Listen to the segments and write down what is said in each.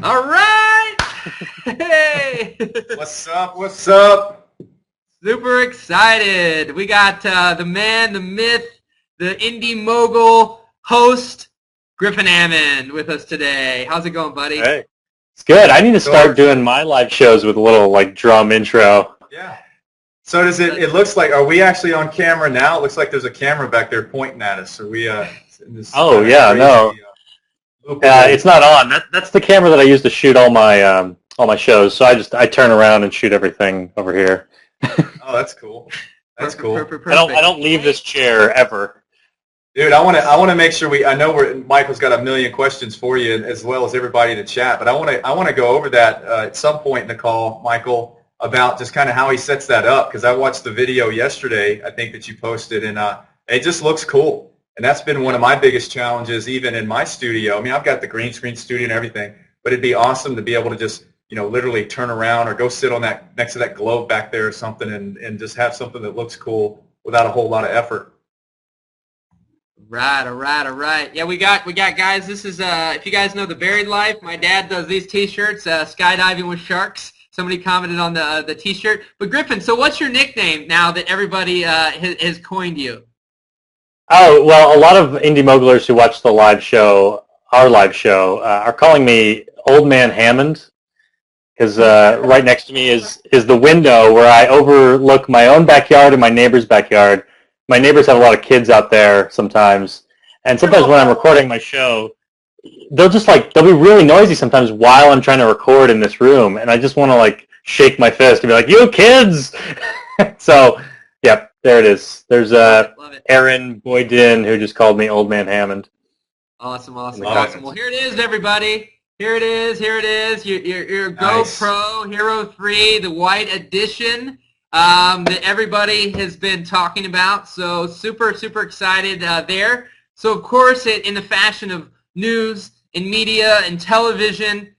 All right. Hey. What's up? What's up? Super excited. We got the man, the myth, the indie mogul host, Griffin Hammond with us today. How's it going, buddy? Hey. It's good. I need to start doing my live shows with a little like drum intro. Yeah. So does it looks like, are we actually on camera now? It looks like there's a camera back there pointing at us. Are we in this Oh yeah, crazy, no. It's not on. That's the camera that I use to shoot all my shows. So I turn around and shoot everything over here. Oh, that's cool. That's cool. Perfect. I don't leave this chair ever. Dude, I want to make sure I know Michael's got a million questions for you as well as everybody in the chat, but I want to go over that at some point in the call, Michael, about just kind of how he sets that up, because I watched the video yesterday, I think, that you posted, and it just looks cool. And that's been one of my biggest challenges, even in my studio. I mean, I've got the green screen studio and everything, but it'd be awesome to be able to just, literally turn around or go sit on that next to that globe back there or something, and just have something that looks cool without a whole lot of effort. Right, all right. Yeah, we got guys. This is if you guys know the Buried Life, my dad does these T-shirts, skydiving with sharks. Somebody commented on the T-shirt. But Griffin, so what's your nickname now that everybody has coined you? Oh, well, a lot of indie mogulers who watch the live show, our live show, are calling me Old Man Hammond, because right next to me is the window where I overlook my own backyard and my neighbor's backyard. My neighbors have a lot of kids out there sometimes, and sometimes when I'm recording my show, they'll be really noisy sometimes while I'm trying to record in this room, and I just want to shake my fist and be like, "You kids!" So, yeah, there it is. There's Aaron Boydin who just called me Old Man Hammond. Awesome. Well, here it is, everybody. Here it is. Your Nice. GoPro Hero 3, the white edition. That everybody has been talking about, so super excited there. So of course, in the fashion of news and media and television,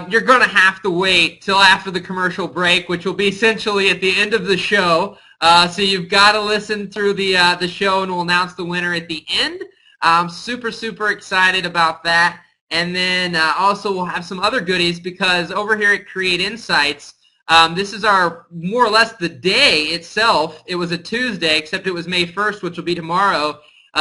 you're going to have to wait till after the commercial break, which will be essentially at the end of the show. So you've got to listen through the show, and we'll announce the winner at the end. I'm super excited about that. And then also we'll have some other goodies, because over here at Create Insights, this is our, more or less, the day itself. It was a Tuesday, except it was May 1st, which will be tomorrow,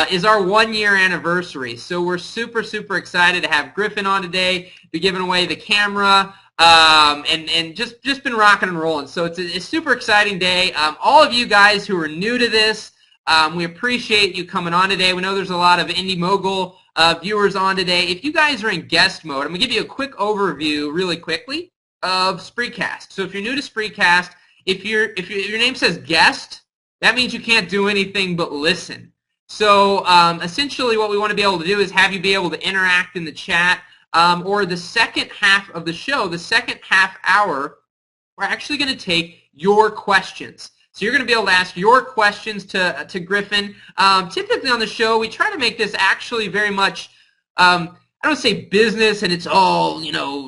is our 1-year anniversary. So we're super excited to have Griffin on today, be giving away the camera, and just been rocking and rolling. So it's a super exciting day. All of you guys who are new to this, we appreciate you coming on today. We know there's a lot of Indie Mogul viewers on today. If you guys are in guest mode, I'm going to give you a quick overview really quickly of Spreecast. So if you're new to Spreecast, if your name says guest, that means you can't do anything but listen. So essentially what we want to be able to do is have you be able to interact in the chat, or the second half of the show, the second half hour, we're actually going to take your questions. So you're going to be able to ask your questions to Griffin. Typically on the show, we try to make this actually very much, I don't say business and it's all,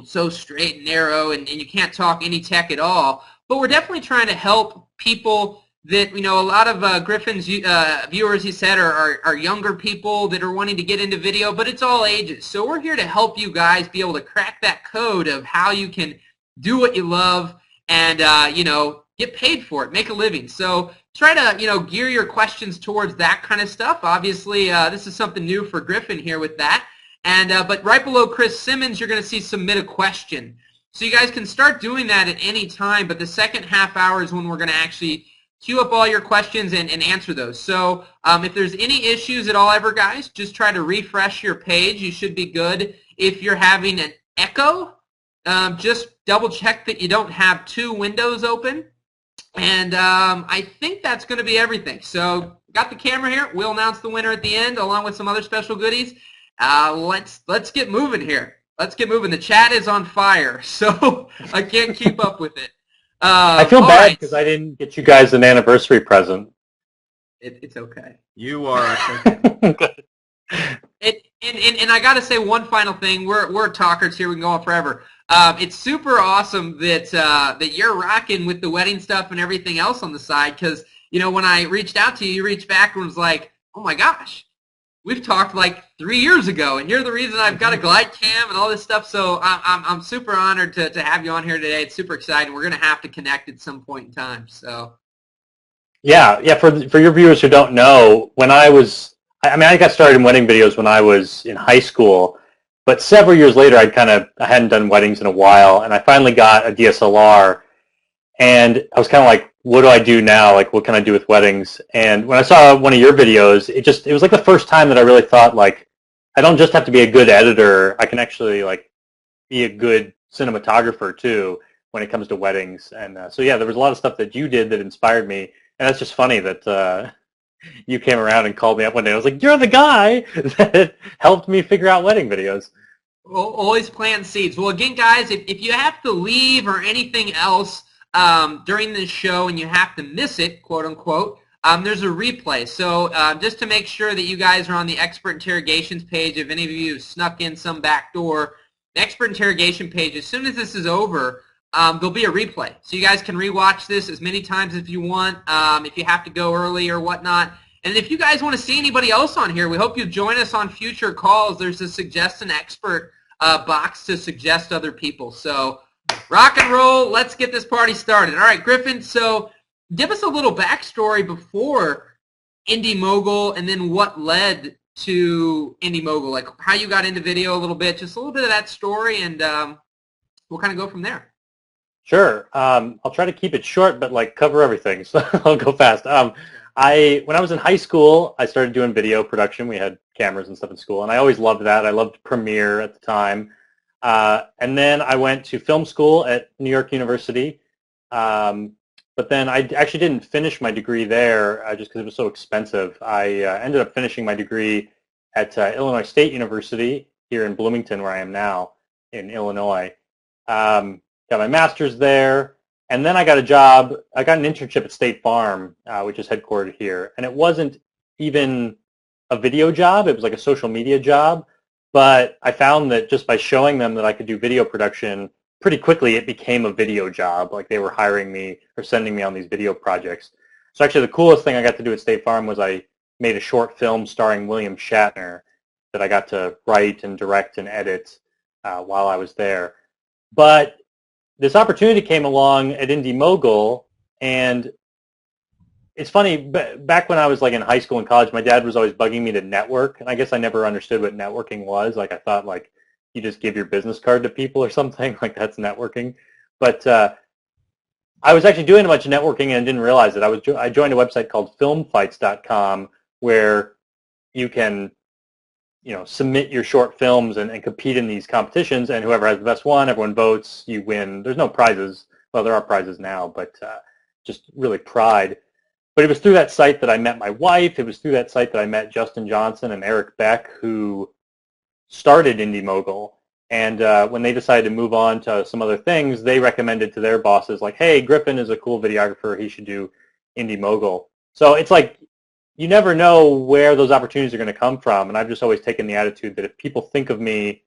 so straight and narrow and you can't talk any tech at all, but we're definitely trying to help people that, a lot of Griffin's viewers, he said, are younger people that are wanting to get into video, but it's all ages. So we're here to help you guys be able to crack that code of how you can do what you love and, get paid for it, make a living. So try to, gear your questions towards that kind of stuff. Obviously, this is something new for Griffin here with that. And but right below Chris Simmons, you're going to see submit a question. So you guys can start doing that at any time, but the second half hour is when we're going to actually queue up all your questions and answer those. So if there's any issues at all ever, guys, just try to refresh your page. You should be good. If you're having an echo, just double check that you don't have 2 windows open. And I think that's going to be everything. So got the camera here. We'll announce the winner at the end along with some other special goodies. Let's get moving here. Let's get moving. The chat is on fire, so I can't keep up with it. I feel bad because I didn't get you guys an anniversary present. It's okay. You are. And I got to say one final thing. We're talkers here. We can go on forever. It's super awesome that you're rocking with the wedding stuff and everything else on the side, because when I reached out to you, you reached back and was like, "Oh my gosh, we've talked like 3 years ago, and you're the reason I've got a glide cam and all this stuff. So I'm super honored to have you on here today. It's super exciting. We're going to have to connect at some point in time. So Yeah. For your viewers who don't know, I mean, I got started in wedding videos when I was in high school, but several years later, I hadn't done weddings in a while, and I finally got a DSLR, and I was kind of like, what do I do now? Like, what can I do with weddings? And when I saw one of your videos, it was like the first time that I really thought, like, I don't just have to be a good editor. I can actually, like, be a good cinematographer, too, when it comes to weddings. And so, yeah, there was a lot of stuff that you did that inspired me. And that's just funny that you came around and called me up one day. I was like, you're the guy that helped me figure out wedding videos. always plant seeds. Well, again, guys, if you have to leave or anything else during this show and you have to miss it, quote unquote, there's a replay. So just to make sure that you guys are on the Expert Interrogations page, if any of you have snuck in some back door, the Expert Interrogation page, as soon as this is over, there'll be a replay. So you guys can rewatch this as many times as you want, if you have to go early or whatnot. And if you guys want to see anybody else on here, we hope you join us on future calls. There's a Suggest an Expert box to suggest other people. So rock and roll. Let's get this party started. All right, Griffin, so give us a little backstory before Indie Mogul and then what led to Indie Mogul, like how you got into video a little bit, just a little bit of that story, and we'll kind of go from there. Sure. I'll try to keep it short, but like cover everything, so I'll go fast. When I was in high school, I started doing video production. We had cameras and stuff in school, and I always loved that. I loved Premiere at the time. And then I went to film school at New York University. But then I actually didn't finish my degree there just because it was so expensive. I ended up finishing my degree at Illinois State University here in Bloomington, where I am now in Illinois. Got my master's there, and then I got a job. I got an internship at State Farm, which is headquartered here, and it wasn't even a video job. It was like a social media job, but I found that just by showing them that I could do video production, pretty quickly it became a video job. Like they were hiring me or sending me on these video projects. So actually the coolest thing I got to do at State Farm was I made a short film starring William Shatner that I got to write and direct and edit while I was there. But this opportunity came along at Indie Mogul, and it's funny, back when I was like in high school and college, my dad was always bugging me to network, and I guess I never understood what networking was. Like I thought like you just give your business card to people or something, like that's networking. But I was actually doing a bunch of networking and didn't realize it. I joined a website called filmfights.com where you can submit your short films and compete in these competitions, and whoever has the best one, everyone votes, you win. There's no prizes. Well, there are prizes now, but just really pride. But it was through that site that I met my wife. It was through that site that I met Justin Johnson and Eric Beck, who started Indie Mogul. And when they decided to move on to some other things, they recommended to their bosses, like, hey, Griffin is a cool videographer. He should do Indie Mogul. So it's like, you never know where those opportunities are going to come from, and I've just always taken the attitude that if people think of me,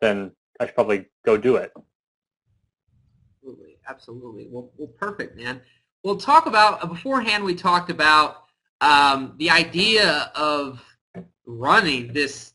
then I should probably go do it. Absolutely, absolutely. Well, perfect, man. We'll talk about, beforehand we talked about the idea of running this,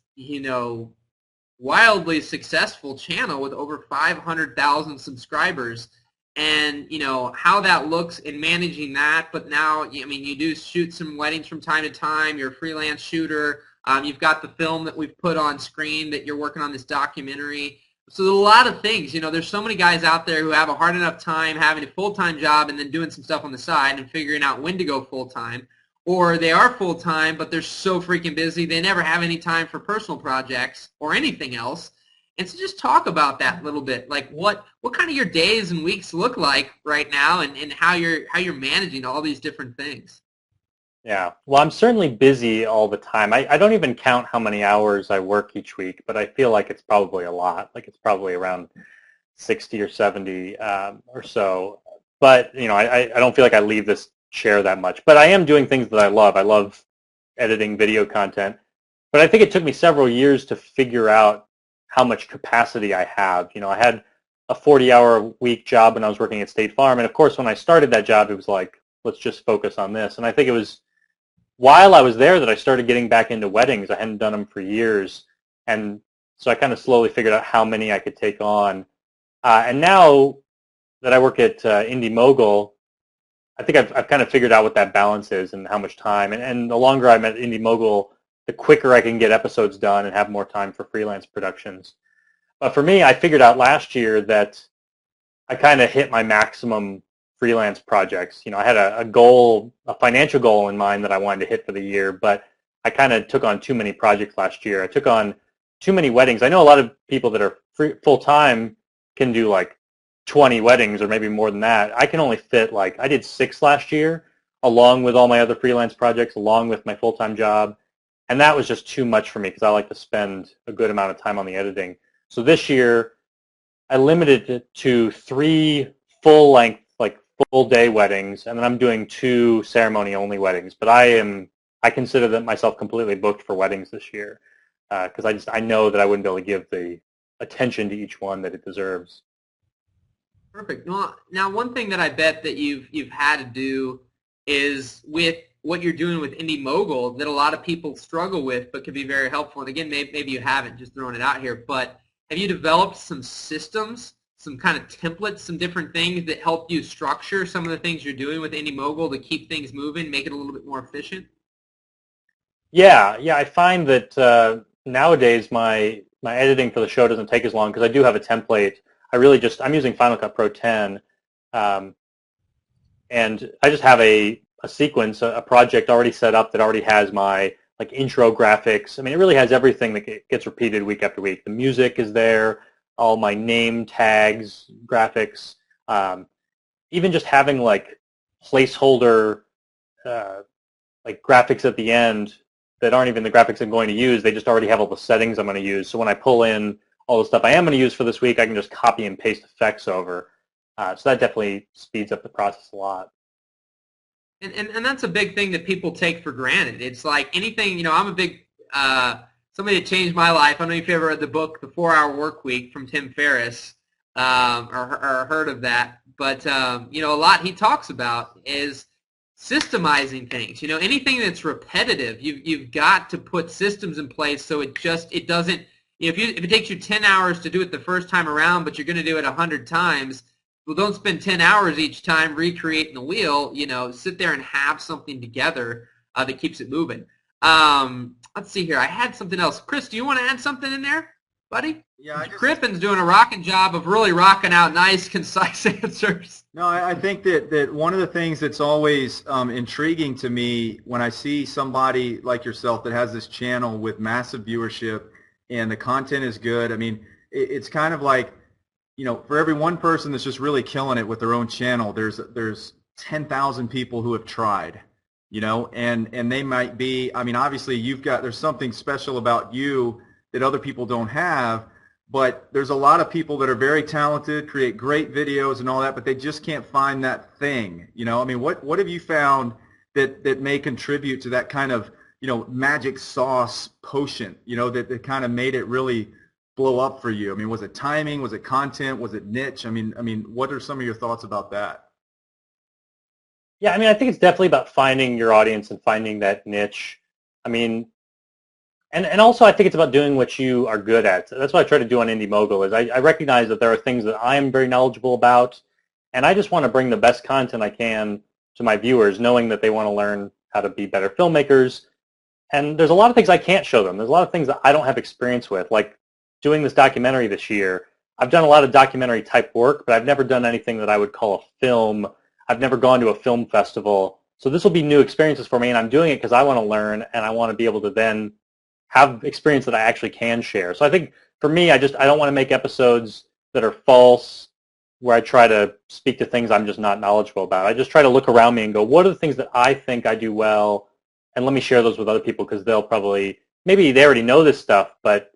wildly successful channel with over 500,000 subscribers. And, how that looks in managing that. But now, you do shoot some weddings from time to time. You're a freelance shooter. You've got the film that we've put on screen that you're working on, this documentary. So there's a lot of things. There's so many guys out there who have a hard enough time having a full-time job and then doing some stuff on the side and figuring out when to go full-time. Or they are full-time, but they're so freaking busy, they never have any time for personal projects or anything else. And so just talk about that a little bit, like what kind of your days and weeks look like right now, and how you're managing all these different things. Yeah, well, I'm certainly busy all the time. I don't even count how many hours I work each week, but I feel like it's probably a lot. Like it's probably around 60 or 70 or so. But, I don't feel like I leave this chair that much. But I am doing things that I love. I love editing video content. But I think it took me several years to figure out how much capacity I have. I had a 40-hour-a-week job when I was working at State Farm, and of course when I started that job it was like, let's just focus on this. And I think it was while I was there that I started getting back into weddings. I hadn't done them for years, and so I kind of slowly figured out how many I could take on. And now that I work at Indie Mogul, I think I've kind of figured out what that balance is and how much time. And the longer I'm at Indie Mogul, the quicker I can get episodes done and have more time for freelance productions. But for me, I figured out last year that I kind of hit my maximum freelance projects. You know, I had a goal, a financial goal in mind that I wanted to hit for the year, but I kind of took on too many projects last year. I took on too many weddings. I know a lot of people that are full-time can do like 20 weddings or maybe more than that. I can only fit like, I did 6 last year along with all my other freelance projects, along with my full-time job. And that was just too much for me because I like to spend a good amount of time on the editing. So this year, I limited it to 3 full-length, like full-day weddings, and then I'm doing 2 ceremony-only weddings. But I consider that myself completely booked for weddings this year because I know that I wouldn't be able to give the attention to each one that it deserves. Perfect. Well, now one thing that I bet that you've had to do is with what you're doing with Indie Mogul that a lot of people struggle with, but can be very helpful. And again, maybe you haven't, just throwing it out here, but have you developed some systems, some kind of templates, some different things that help you structure some of the things you're doing with Indie Mogul to keep things moving, make it a little bit more efficient? Yeah. I find that nowadays my editing for the show doesn't take as long because I do have a template. I'm using Final Cut Pro 10, and I just have a sequence, a project already set up that already has my like intro graphics. I mean, it really has everything that gets repeated week after week. The music is there, all my name tags, graphics, even just having like placeholder like graphics at the end that aren't even the graphics I'm going to use. They just already have all the settings I'm going to use. So when I pull in all the stuff I am going to use for this week, I can just copy and paste effects over. So that definitely speeds up the process a lot. And that's a big thing that people take for granted. It's like anything, you know, I'm a big, somebody that changed my life. I don't know if you ever read the book, The 4-Hour Work Week from Tim Ferriss, or heard of that. But, you know, a lot he talks about is systemizing things. You know, anything that's repetitive, you've got to put systems in place so it doesn't, if it takes you 10 hours to do it the first time around, but you're going to do it 100 times, well, don't spend 10 hours each time recreating the wheel. You know, sit there and have something together that keeps it moving. Let's see here. I had something else. Chris, do you want to add something in there, buddy? Yeah, Griffin's doing a rocking job of really rocking out nice, concise answers. No, I think that one of the things that's always intriguing to me when I see somebody like yourself that has this channel with massive viewership and the content is good. I mean, it's kind of like, you know, for every one person that's just really killing it with their own channel, there's 10,000 people who have tried, you know, and they might be, I mean, obviously there's something special about you that other people don't have, but there's a lot of people that are very talented, create great videos and all that, but they just can't find that thing, you know. I mean, what have you found that may contribute to that kind of, you know, magic sauce potion, you know, that kind of made it really blow up for you? I mean, was it timing? Was it content? Was it niche? I mean, what are some of your thoughts about that? Yeah, I mean, I think it's definitely about finding your audience and finding that niche. I mean, and also I think it's about doing what you are good at. That's what I try to do on Indie Mogul is I recognize that there are things that I am very knowledgeable about, and I just want to bring the best content I can to my viewers, knowing that they want to learn how to be better filmmakers. And there's a lot of things I can't show them. There's a lot of things that I don't have experience with, like doing this documentary this year. I've done a lot of documentary type work, but I've never done anything that I would call a film. I've never gone to a film festival. So this will be new experiences for me, and I'm doing it because I want to learn, and I want to be able to then have experience that I actually can share. So I think for me, I don't want to make episodes that are false, where I try to speak to things I'm just not knowledgeable about. I just try to look around me and go, what are the things that I think I do well, and let me share those with other people because they'll probably, maybe they already know this stuff, but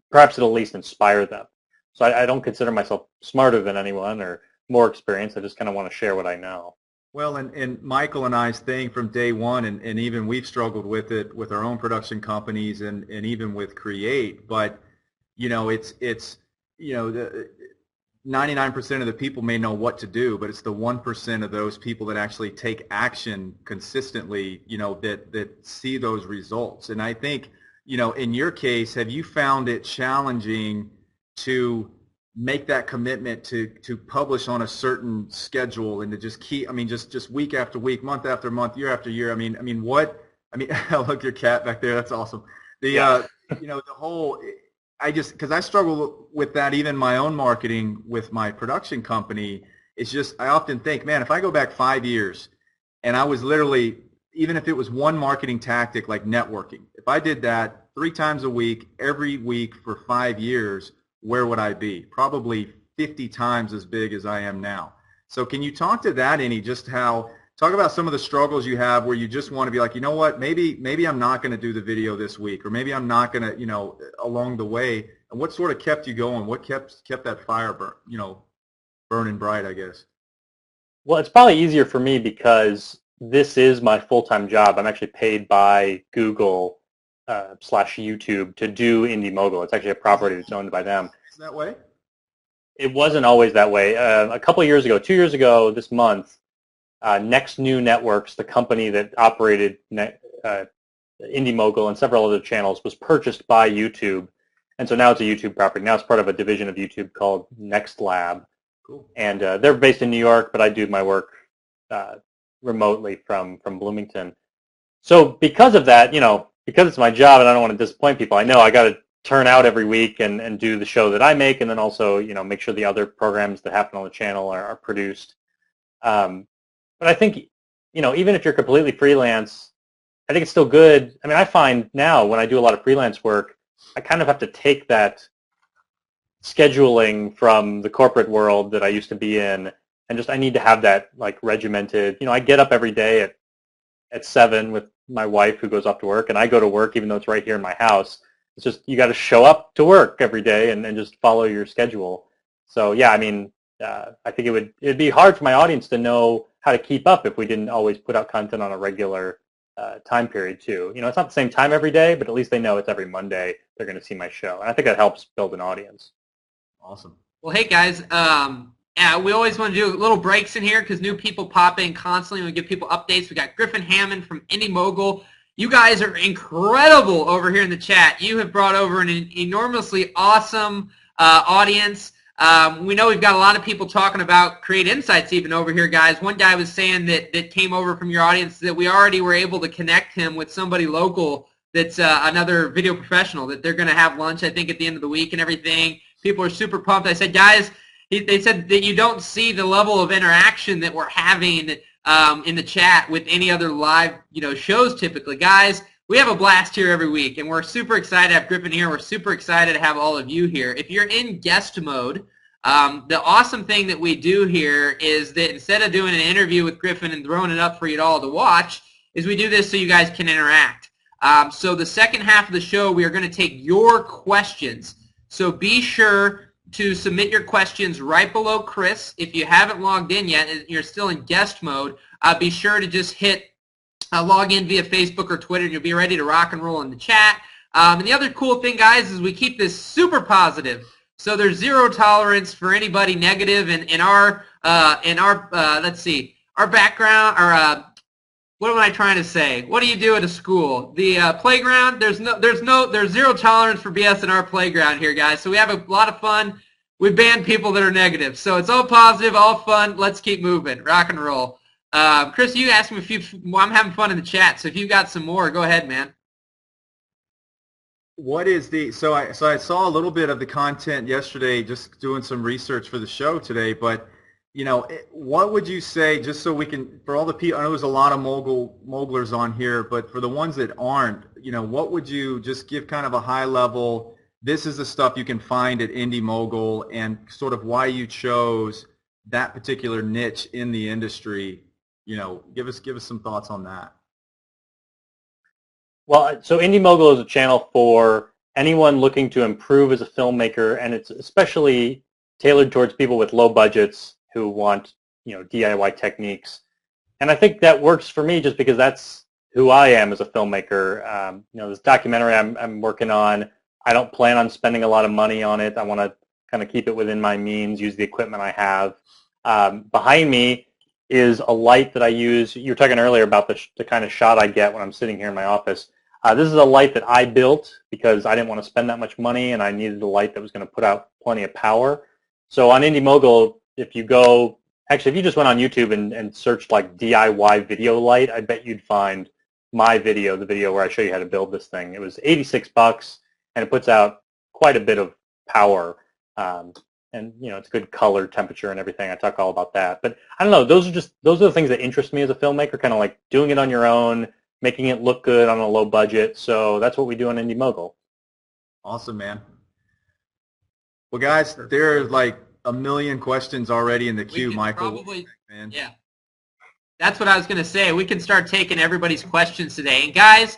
perhaps it'll at least inspire them. So I don't consider myself smarter than anyone or more experienced. I just kind of want to share what I know. Well, and Michael and I's thing from day one, and even we've struggled with it with our own production companies and even with Create, but, you know, it's you know, 99% of the people may know what to do, but it's the 1% of those people that actually take action consistently, that see those results. And I think, in your case, have you found it challenging to make that commitment to publish on a certain schedule and to just keep, just week after week, month after month, year after year? Look, your cat back there, that's awesome. The whole, because I struggle with that even in my own marketing with my production company. It's just, I often think, man, if I go back 5 years and I was literally, even if it was one marketing tactic like networking, if I did that 3 times a week, every week for 5 years, where would I be? Probably 50 times as big as I am now. So can you talk to that talk about some of the struggles you have where you just want to be like, you know what, maybe I'm not going to do the video this week, or maybe I'm not going to, along the way. And what sort of kept you going? What kept that fire burning bright, I guess? Well, it's probably easier for me because this is my full-time job. I'm actually paid by Google / YouTube to do Indie Mogul. It's actually a property that's owned by them. Is that way? It wasn't always that way. A couple of years ago, 2 years ago this month, Next New Networks, the company that operated Indie Mogul and several other channels, was purchased by YouTube. And so now it's a YouTube property. Now it's part of a division of YouTube called Next Lab. Cool. And they're based in New York, but I do my work remotely from Bloomington. So because of that, because it's my job and I don't want to disappoint people, I know I got to turn out every week and do the show that I make, and then also, make sure the other programs that happen on the channel are produced. But I think, even if you're completely freelance, I think it's still good. I find now when I do a lot of freelance work, I kind of have to take that scheduling from the corporate world that I used to be in, and I need to have that like regimented. I get up every day at 7 with my wife who goes off to work, and I go to work even though it's right here in my house. It's just you got to show up to work every day and just follow your schedule. So yeah, I think it'd be hard for my audience to know how to keep up if we didn't always put out content on a regular time period too. It's not the same time every day, but at least they know it's every Monday they're going to see my show. And I think that helps build an audience. Awesome. Well, hey guys, we always want to do little breaks in here because new people pop in constantly. We give people updates. We got Griffin Hammond from Indie Mogul. You guys are incredible over here in the chat. You have brought over an enormously awesome audience. We know we've got a lot of people talking about Create Insights even over here, guys. One guy was saying that came over from your audience that we already were able to connect him with somebody local that's another video professional, that they're going to have lunch, I think, at the end of the week and everything. People are super pumped. I said, guys, they said that you don't see the level of interaction that we're having in the chat with any other live shows typically. Guys, we have a blast here every week, and we're super excited to have Griffin here. We're super excited to have all of you here. If you're in guest mode, the awesome thing that we do here is that instead of doing an interview with Griffin and throwing it up for you all to watch, is we do this so you guys can interact. So the second half of the show, we are going to take your questions. So be sure to submit your questions right below Chris. If you haven't logged in yet and you're still in guest mode, be sure to just hit log in via Facebook or Twitter, and you'll be ready to rock and roll in the chat. And the other cool thing, guys, is we keep this super positive. So there's zero tolerance for anybody negative in our let's see, our background, our what am I trying to say? What do you do at a school? The playground. There's zero tolerance for BS in our playground here, guys. So we have a lot of fun. We ban people that are negative. So it's all positive, all fun. Let's keep moving. Rock and roll. Chris, you asked me a few. Well, I'm having fun in the chat. So if you got some more, go ahead, man. What is the so I saw a little bit of the content yesterday, just doing some research for the show today. But what would you say, just so we can, for all the people, I know there's a lot of mogulars on here, but for the ones that aren't, what would you just give kind of a high level? This is the stuff you can find at Indie Mogul, and sort of why you chose that particular niche in the industry. Give us some thoughts on that. Well, so Indie Mogul is a channel for anyone looking to improve as a filmmaker, and it's especially tailored towards people with low budgets who want, DIY techniques. And I think that works for me just because that's who I am as a filmmaker. This documentary I'm working on, I don't plan on spending a lot of money on it. I want to kind of keep it within my means, use the equipment I have. Behind me is a light that I use. You were talking earlier about the kind of shot I get when I'm sitting here in my office. This is a light that I built because I didn't want to spend that much money, and I needed a light that was going to put out plenty of power. So on IndieMogul, if you just went on YouTube and searched like DIY video light, I bet you'd find my video, the video where I show you how to build this thing. It was $86, and it puts out quite a bit of power. And it's good color, temperature, and everything. I talk all about that. But I don't know. Those are the things that interest me as a filmmaker. Kind of like doing it on your own, making it look good on a low budget. So that's what we do on IndieMogul. Awesome, man. Well, guys, there are like a million questions already in the queue, Michael. Probably, man. Yeah. That's what I was going to say. We can start taking everybody's questions today. And guys,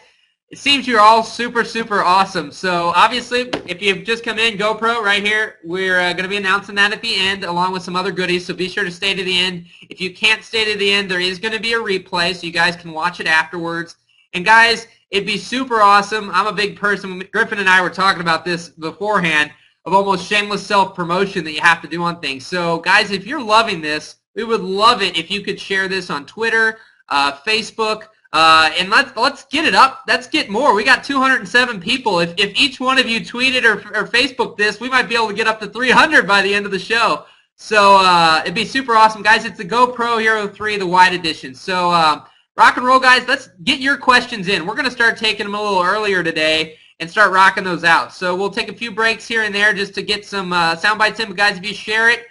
it seems you're all super, super awesome. So obviously, if you've just come in, GoPro right here, we're going to be announcing that at the end along with some other goodies. So be sure to stay to the end. If you can't stay to the end, there is going to be a replay so you guys can watch it afterwards. And guys, it'd be super awesome. I'm a big person. Griffin and I were talking about this beforehand of almost shameless self-promotion that you have to do on things. So guys, if you're loving this, we would love it if you could share this on Twitter, Facebook, and let's get it up. Let's get more. We got 207 people. If each one of you tweeted or Facebook this, we might be able to get up to 300 by the end of the show. So it'd be super awesome. Guys, it's the GoPro Hero 3, the wide edition. So rock and roll, guys. Let's get your questions in. We're going to start taking them a little earlier today and start rocking those out. So we'll take a few breaks here and there just to get some sound bites in. But guys, if you share it,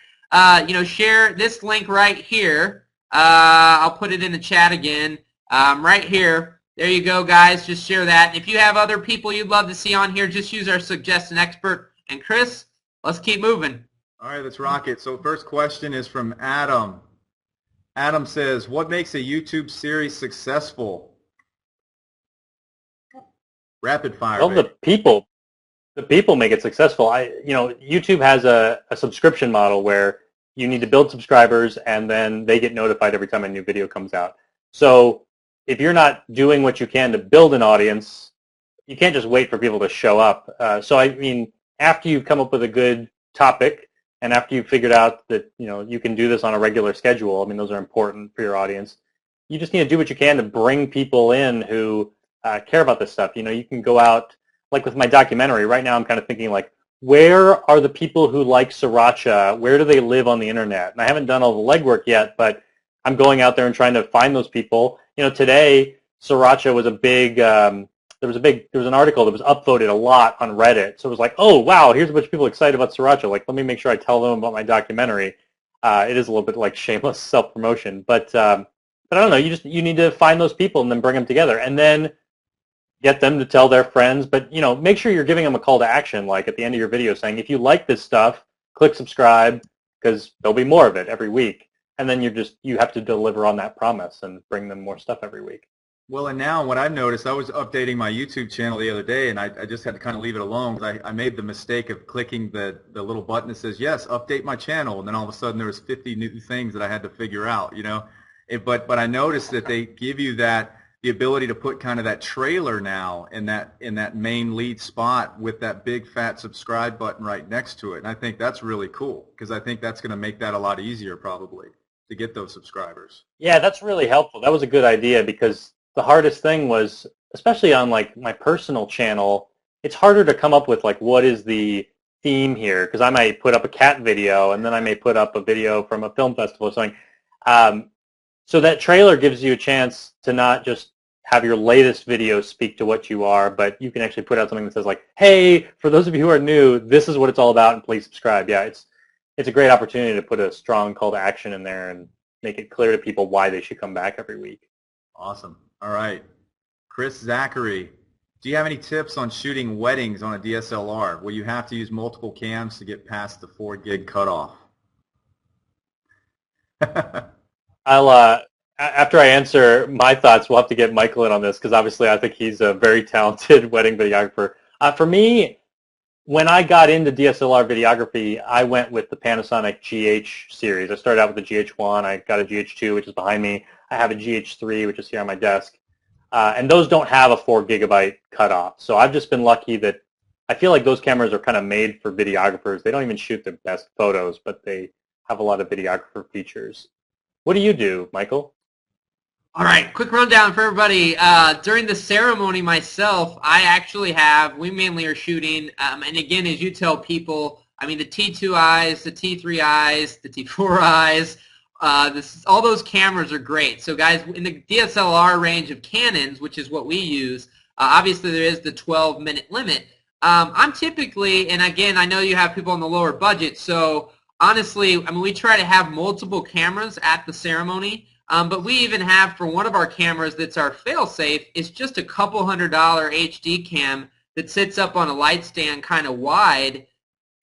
share this link right here. I'll put it in the chat again. Right here. There you go, guys. Just share that. If you have other people you'd love to see on here, just use our Suggest an Expert. And Chris, let's keep moving. All right, let's rock it. So first question is from Adam. Adam says, what makes a YouTube series successful? Rapid fire. Well, the people make it successful. YouTube has a subscription model where you need to build subscribers and then they get notified every time a new video comes out. So if you're not doing what you can to build an audience, you can't just wait for people to show up. After you've come up with a good topic and after you've figured out that you can do this on a regular schedule, those are important for your audience. You just need to do what you can to bring people in who care about this stuff. You can go out, like with my documentary. Right now I'm kind of thinking like, where are the people who like sriracha? Where do they live on the internet? And I haven't done all the legwork yet, but I'm going out there and trying to find those people. Today sriracha was a big. There was an article that was upvoted a lot on Reddit. So it was like, oh wow, here's a bunch of people excited about sriracha. Like, let me make sure I tell them about my documentary. It is a little bit like shameless self-promotion, but I don't know. You need to find those people and then bring them together, and then get them to tell their friends. But make sure you're giving them a call to action, like at the end of your video, saying, if you like this stuff, click subscribe because there'll be more of it every week. And then you have to deliver on that promise and bring them more stuff every week. Well, and now what I've noticed, I was updating my YouTube channel the other day, and I just had to kind of leave it alone. I made the mistake of clicking the little button that says, yes, update my channel. And then all of a sudden there was 50 new things that I had to figure out, But I noticed that they give you the ability to put kind of that trailer now in that main lead spot with that big fat subscribe button right next to it. And I think that's really cool because I think that's going to make that a lot easier probably to get those subscribers. Yeah, that's really helpful. That was a good idea because the hardest thing was, especially on like my personal channel, it's harder to come up with like what is the theme here, because I might put up a cat video and then I may put up a video from a film festival or something. So that trailer gives you a chance to not just have your latest video speak to what you are, but you can actually put out something that says like, hey, for those of you who are new, this is what it's all about and please subscribe. Yeah, it's a great opportunity to put a strong call to action in there and make it clear to people why they should come back every week. Awesome. All right. Chris Zachary, do you have any tips on shooting weddings on a DSLR? Will you have to use multiple cams to get past the 4 gig cutoff? After I answer my thoughts, we'll have to get Michael in on this because obviously I think he's a very talented wedding videographer. For me, when I got into DSLR videography, I went with the Panasonic GH series. I started out with the GH1. I got a GH2, which is behind me. I have a GH3, which is here on my desk. And those don't have a 4 gigabyte cutoff. So I've just been lucky that I feel like those cameras are kind of made for videographers. They don't even shoot the best photos, but they have a lot of videographer features. What do you do, Michael? All right, quick rundown for everybody. During the ceremony myself, we mainly are shooting, and again, as you tell people, I mean, the T2 eyes, the T3 eyes, the T4 eyes, all those cameras are great. So guys, in the DSLR range of Canons, which is what we use, obviously there is the 12-minute limit. I'm typically, and again, I know you have people on the lower budget, so honestly, I mean, we try to have multiple cameras at the ceremony. But we even have, for one of our cameras that's our fail-safe, it's just a couple $100 HD cam that sits up on a light stand kind of wide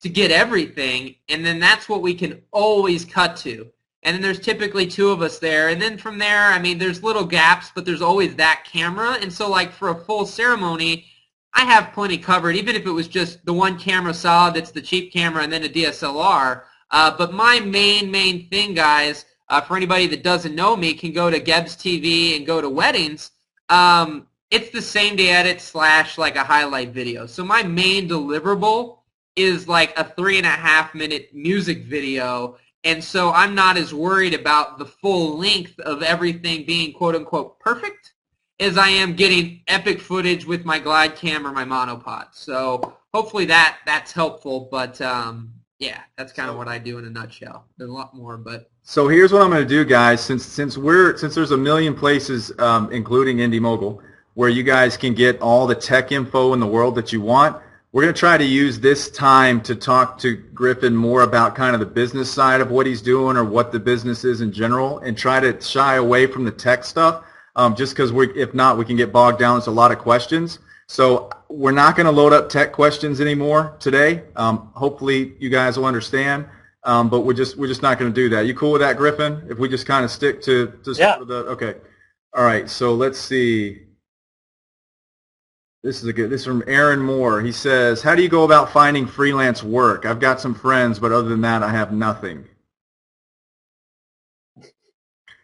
to get everything, and then that's what we can always cut to. And then there's typically two of us there, and then from there, I mean, there's little gaps, but there's always that camera, and so like for a full ceremony, I have plenty covered, even if it was just the one camera solid that's the cheap camera and then a DSLR. But my main thing, guys, for anybody that doesn't know me, can go to Gebs TV and go to weddings. It's the same day edit / like a highlight video. So my main deliverable is like a 3.5-minute music video, and so I'm not as worried about the full length of everything being quote unquote perfect as I am getting epic footage with my glide cam or my monopod. So hopefully that's helpful, but yeah, that's kind of what I do in a nutshell. There's a lot more, but So here's what I'm going to do, guys. Since there's a million places, including Indie Mogul, where you guys can get all the tech info in the world that you want, we're going to try to use this time to talk to Griffin more about kind of the business side of what he's doing or what the business is in general, and try to shy away from the tech stuff. Just because if not, we can get bogged down with a lot of questions. So we're not going to load up tech questions anymore today. Hopefully you guys will understand. But we're just not going to do that. You cool with that, Griffin? If we just kind of stick to Yeah. sort of the okay. All right. So let's see. This is from Aaron Moore. He says, "How do you go about finding freelance work? I've got some friends, but other than that, I have nothing."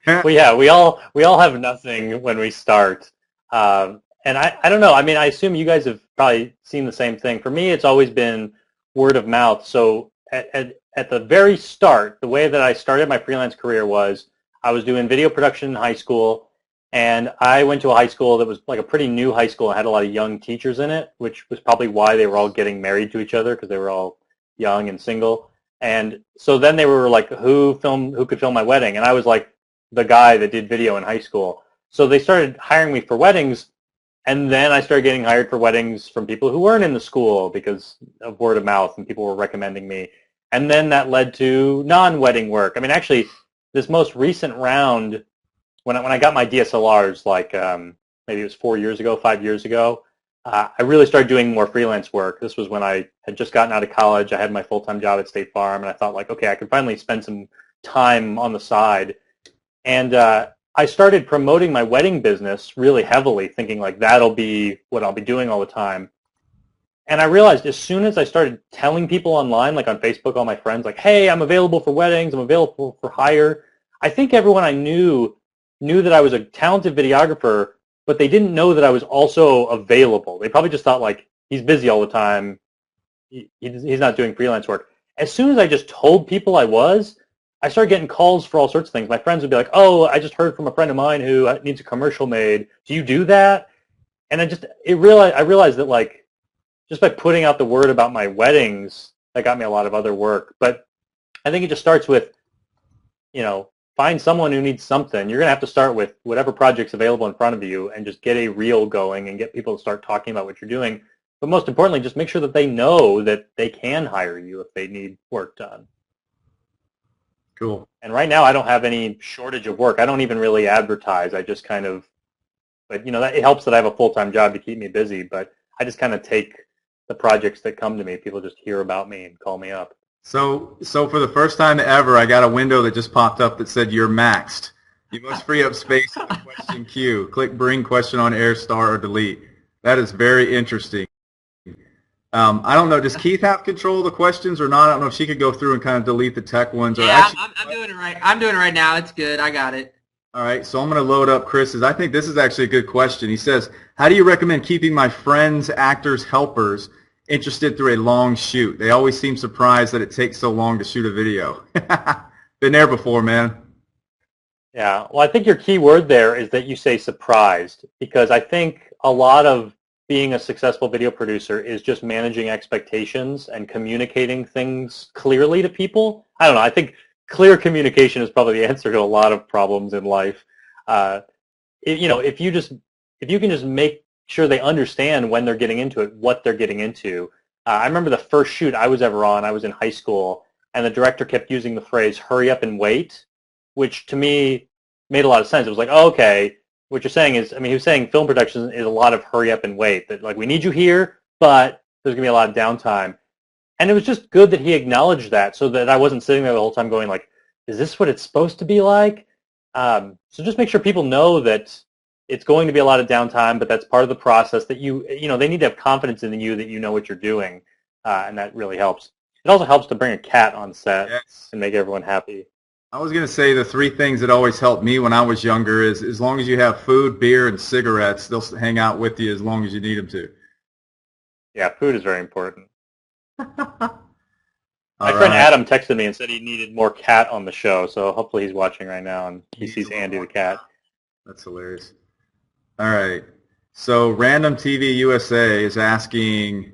Well, yeah, we all have nothing when we start, and I don't know. I mean, I assume you guys have probably seen the same thing. For me, it's always been word of mouth. So at the very start, the way that I started my freelance career was I was doing video production in high school, and I went to a high school that was like a pretty new high school and had a lot of young teachers in it, which was probably why they were all getting married to each other, because they were all young and single. And so then they were like, who could film my wedding? And I was like the guy that did video in high school. So they started hiring me for weddings, and then I started getting hired for weddings from people who weren't in the school because of word of mouth, and people were recommending me. And then that led to non-wedding work. I mean, actually, this most recent round, when I got my DSLRs, like maybe it was 5 years ago, I really started doing more freelance work. This was when I had just gotten out of college. I had my full-time job at State Farm, and I thought, like, okay, I can finally spend some time on the side. And I started promoting my wedding business really heavily, thinking, like, that'll be what I'll be doing all the time. And I realized as soon as I started telling people online, like on Facebook, all my friends, like, hey, I'm available for weddings, I'm available for hire, I think everyone I knew that I was a talented videographer, but they didn't know that I was also available. They probably just thought, like, he's busy all the time, he's not doing freelance work. As soon as I just told people I started getting calls for all sorts of things. My friends would be like, oh, I just heard from a friend of mine who needs a commercial made. Do you do that? And I realized that, like, just by putting out the word about my weddings, that got me a lot of other work. But I think it just starts with, find someone who needs something. You're going to have to start with whatever project's available in front of you and just get a reel going and get people to start talking about what you're doing. But most importantly, just make sure that they know that they can hire you if they need work done. Cool. And right now, I don't have any shortage of work. I don't even really advertise. I just kind of, but it helps that I have a full-time job to keep me busy. But I just kind of take the projects that come to me. People just hear about me and call me up. So for the first time ever, I got a window that just popped up that said you're maxed. You must free up space in the question queue. Click bring question on air, star, or delete. That is very interesting. I don't know. Does Keith have control of the questions or not? I don't know if she could go through and kind of delete the tech ones. Yeah, or actually, I'm doing it right. I'm doing it right now. It's good. I got it. All right, so I'm going to load up Chris's. I think this is actually a good question. He says, how do you recommend keeping my friends, actors, helpers interested through a long shoot. They always seem surprised that it takes so long to shoot a video. Been there before, man. Yeah, well, I think your key word there is that you say surprised, because I think a lot of being a successful video producer is just managing expectations and communicating things clearly to people. I don't know. I think clear communication is probably the answer to a lot of problems in life. If you can just make sure they understand when they're getting into it, what they're getting into. I remember the first shoot I was ever on, I was in high school, and the director kept using the phrase, hurry up and wait, which to me made a lot of sense. It was like, oh, okay, what you're saying is, I mean, he was saying film production is a lot of hurry up and wait, that like we need you here, but there's going to be a lot of downtime. And it was just good that he acknowledged that, so that I wasn't sitting there the whole time going like, is this what it's supposed to be like? So just make sure people know that it's going to be a lot of downtime, but that's part of the process, that they need to have confidence in you that you know what you're doing, and that really helps. It also helps to bring a cat on set. Yes. And make everyone happy. I was going to say the three things that always helped me when I was younger is as long as you have food, beer, and cigarettes, they'll hang out with you as long as you need them to. Yeah, food is very important. My friend Adam texted me and said he needed more cat on the show, so hopefully he's watching right now and he sees Andy the cat. That's hilarious. All right. So Random TV USA is asking,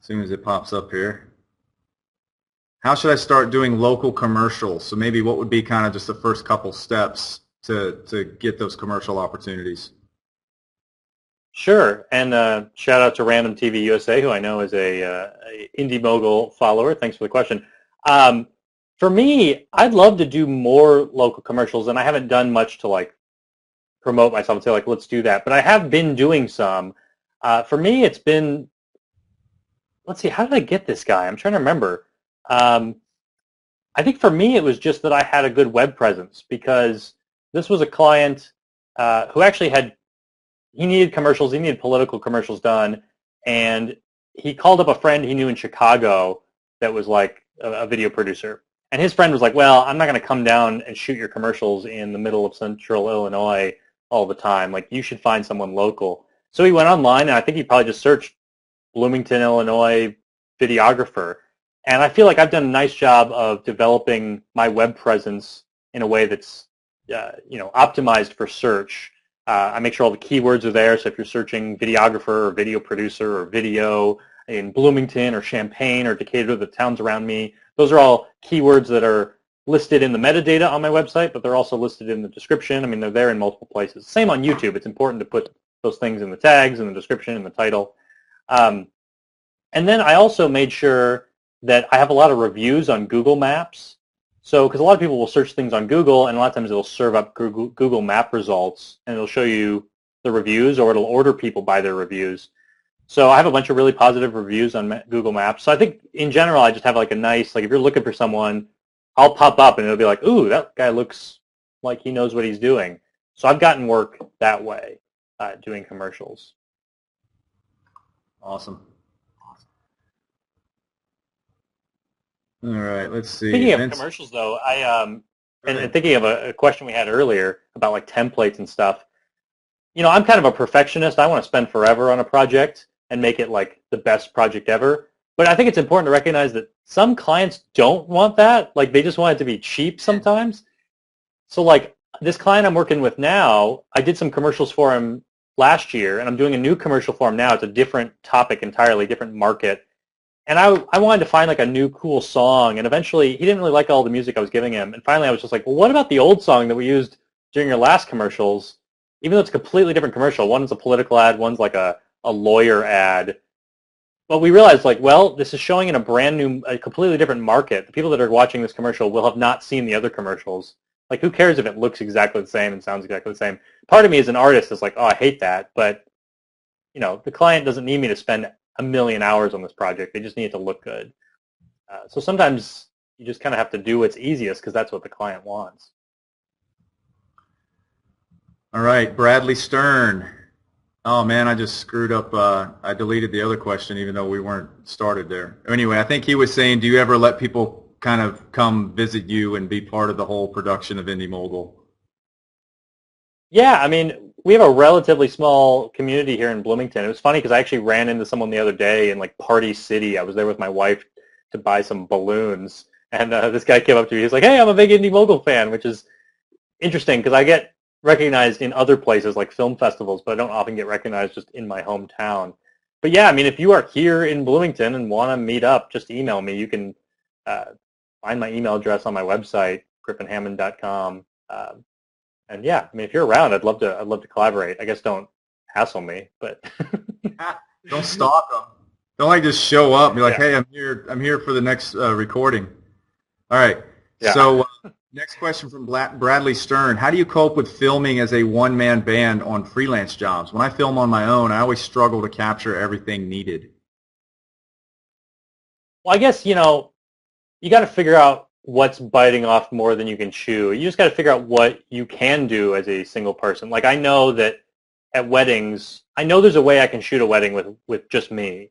as soon as it pops up here, how should I start doing local commercials? So maybe what would be kind of just the first couple steps to get those commercial opportunities? Sure, and shout out to Random TV USA, who I know is a Indie Mogul follower. Thanks for the question. For me, I'd love to do more local commercials, and I haven't done much to like promote myself and say like, let's do that. But I have been doing some. For me, it's been, let's see, how did I get this guy? I'm trying to remember. I think for me, it was just that I had a good web presence, because this was a client who actually he needed commercials, he needed political commercials done, and he called up a friend he knew in Chicago that was like a video producer. And his friend was like, well, I'm not going to come down and shoot your commercials in the middle of central Illinois all the time. Like, you should find someone local. So he went online, and I think he probably just searched Bloomington, Illinois videographer. And I feel like I've done a nice job of developing my web presence in a way that's optimized for search. I make sure all the keywords are there, so if you're searching videographer or video producer or video in Bloomington or Champaign or Decatur, the towns around me, those are all keywords that are listed in the metadata on my website, but they're also listed in the description. I mean, they're there in multiple places. Same on YouTube. It's important to put those things in the tags, in the description, in the title. And then I also made sure that I have a lot of reviews on Google Maps. So, because a lot of people will search things on Google, and a lot of times it'll serve up Google Map results, and it'll show you the reviews, or it'll order people by their reviews. So I have a bunch of really positive reviews on Google Maps. So I think, in general, I just have like a nice, like if you're looking for someone, I'll pop up, and it'll be like, ooh, that guy looks like he knows what he's doing. So I've gotten work that way, doing commercials. Awesome. All right, let's see. Speaking of commercials, though, and thinking of a question we had earlier about like templates and stuff, I'm kind of a perfectionist. I want to spend forever on a project and make it like the best project ever. But I think it's important to recognize that some clients don't want that. Like, they just want it to be cheap sometimes. So like this client I'm working with now, I did some commercials for him last year, and I'm doing a new commercial for him now. It's a different topic entirely, different market. And I wanted to find like a new cool song, and eventually he didn't really like all the music I was giving him. And finally I was just like, well, what about the old song that we used during your last commercials? Even though it's a completely different commercial. One's a political ad, one's like a lawyer ad. But we realized, like, well, this is showing in a completely different market. The people that are watching this commercial will have not seen the other commercials. Like, who cares if it looks exactly the same and sounds exactly the same? Part of me as an artist is like, oh, I hate that. But, the client doesn't need me to spend a million hours on this project. They just need it to look good. So sometimes you just kind of have to do what's easiest because that's what the client wants. All right, Bradley Stern. Oh, man, I just screwed up. I deleted the other question even though we weren't started there. Anyway, I think he was saying, do you ever let people kind of come visit you and be part of the whole production of Indie Mogul? Yeah, I mean, we have a relatively small community here in Bloomington. It was funny because I actually ran into someone the other day in like Party City. I was there with my wife to buy some balloons, and this guy came up to me. He's like, "Hey, I'm a big Indie Mogul fan," which is interesting because I get recognized in other places like film festivals, but I don't often get recognized just in my hometown. But yeah, I mean, if you are here in Bloomington and want to meet up, just email me. You can uh, find my email address on my website, griffinhammond.com. And yeah, I mean, if you're around, I'd love to collaborate. I guess don't hassle me, but Don't stalk them. Don't like just show up and be like, yeah, hey, I'm here for the next recording. All right. yeah. So next question from Bradley Stern. How do you cope with filming as a one-man band on freelance jobs? When I film on my own, I always struggle to capture everything needed. Well, I guess, you know, you got to figure out what's biting off more than you can chew. You just got to figure out what you can do as a single person. Like I know that at weddings, I know there's a way I can shoot a wedding with just me.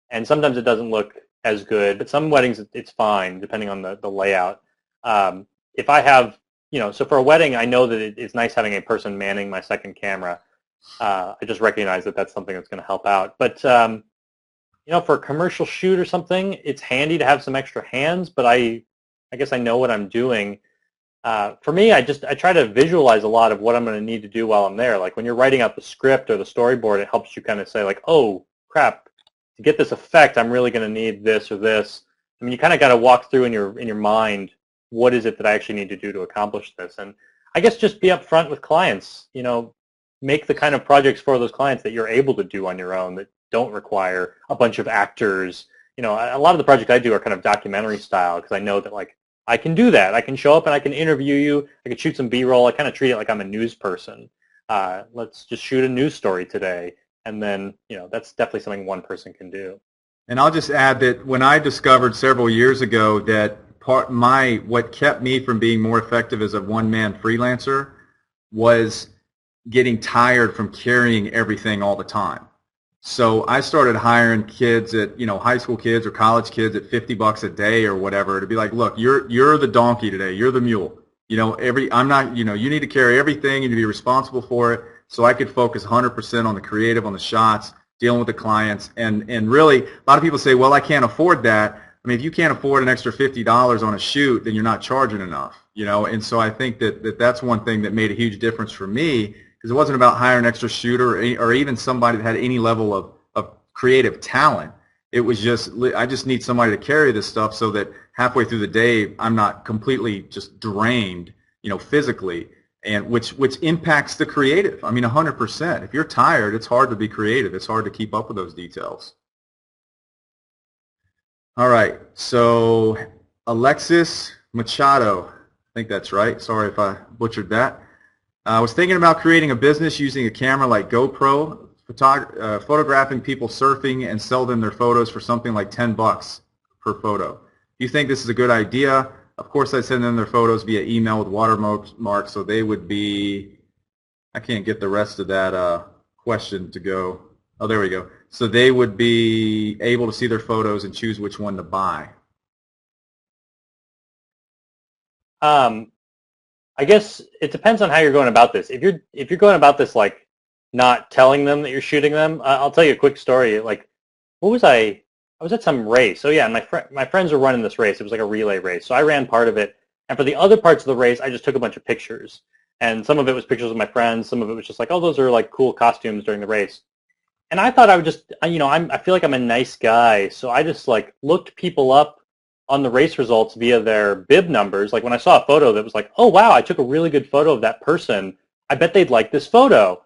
And sometimes it doesn't look as good, but some weddings it's fine depending on the layout. If I have, you know, so for a wedding, I know that it's nice having a person manning my second camera. I just recognize that that's something that's going to help out. But you know, for a commercial shoot or something, it's handy to have some extra hands. But I guess I know what I'm doing. For me, I try to visualize a lot of what I'm going to need to do while I'm there. Like when you're writing out the script or the storyboard, it helps you kind of say like, oh crap, to get this effect, I'm really going to need this or this. I mean, you kind of got to walk through in your mind, what is it that I actually need to do to accomplish this? And I guess just be upfront with clients. You know, make the kind of projects for those clients that you're able to do on your own that don't require a bunch of actors. You know, a lot of the projects I do are kind of documentary style because I know that like I can do that. I can show up and I can interview you. I can shoot some B-roll. I kind of treat it like I'm a news person. Let's just shoot a news story today. And then, you know, that's definitely something one person can do. And I'll just add that when I discovered several years ago that what kept me from being more effective as a one-man freelancer was getting tired from carrying everything all the time. So I started hiring kids at, you know, high school kids or college kids at $50 a day or whatever to be like, look, you're the donkey today, you're the mule. You know, I'm not, you know, you need to carry everything, you need to be responsible for it. So I could focus 100% on the creative, on the shots, dealing with the clients, and really, a lot of people say, well, I can't afford that. I mean, if you can't afford an extra $50 on a shoot, then you're not charging enough, you know. And so I think that's one thing that made a huge difference for me, because it wasn't about hiring an extra shooter or even somebody that had any level of creative talent. It was just, I just need somebody to carry this stuff so that halfway through the day, I'm not completely just drained, you know, physically. And which impacts the creative. I mean, 100%. If you're tired, it's hard to be creative. It's hard to keep up with those details. All right. So Alexis Machado, I think that's right. Sorry if I butchered that. I was thinking about creating a business using a camera like GoPro, photographing people surfing and sell them their photos for something like $10 per photo. Do you think this is a good idea? Of course, I send them their photos via email with watermarks, so they would be, I can't get the rest of that question to go. Oh, there we go. So they would be able to see their photos and choose which one to buy. I guess it depends on how you're going about this. If you're going about this like not telling them that you're shooting them, I'll tell you a quick story. Like, what was I was at some race. Oh yeah, and my friends were running this race. It was like a relay race. So I ran part of it, and for the other parts of the race, I just took a bunch of pictures. And some of it was pictures of my friends. Some of it was just like, oh, those are like cool costumes during the race. And I thought I would just, you know, I feel like I'm a nice guy, so I just like looked people up on the race results via their bib numbers. Like when I saw a photo that was like, oh wow, I took a really good photo of that person. I bet they'd like this photo.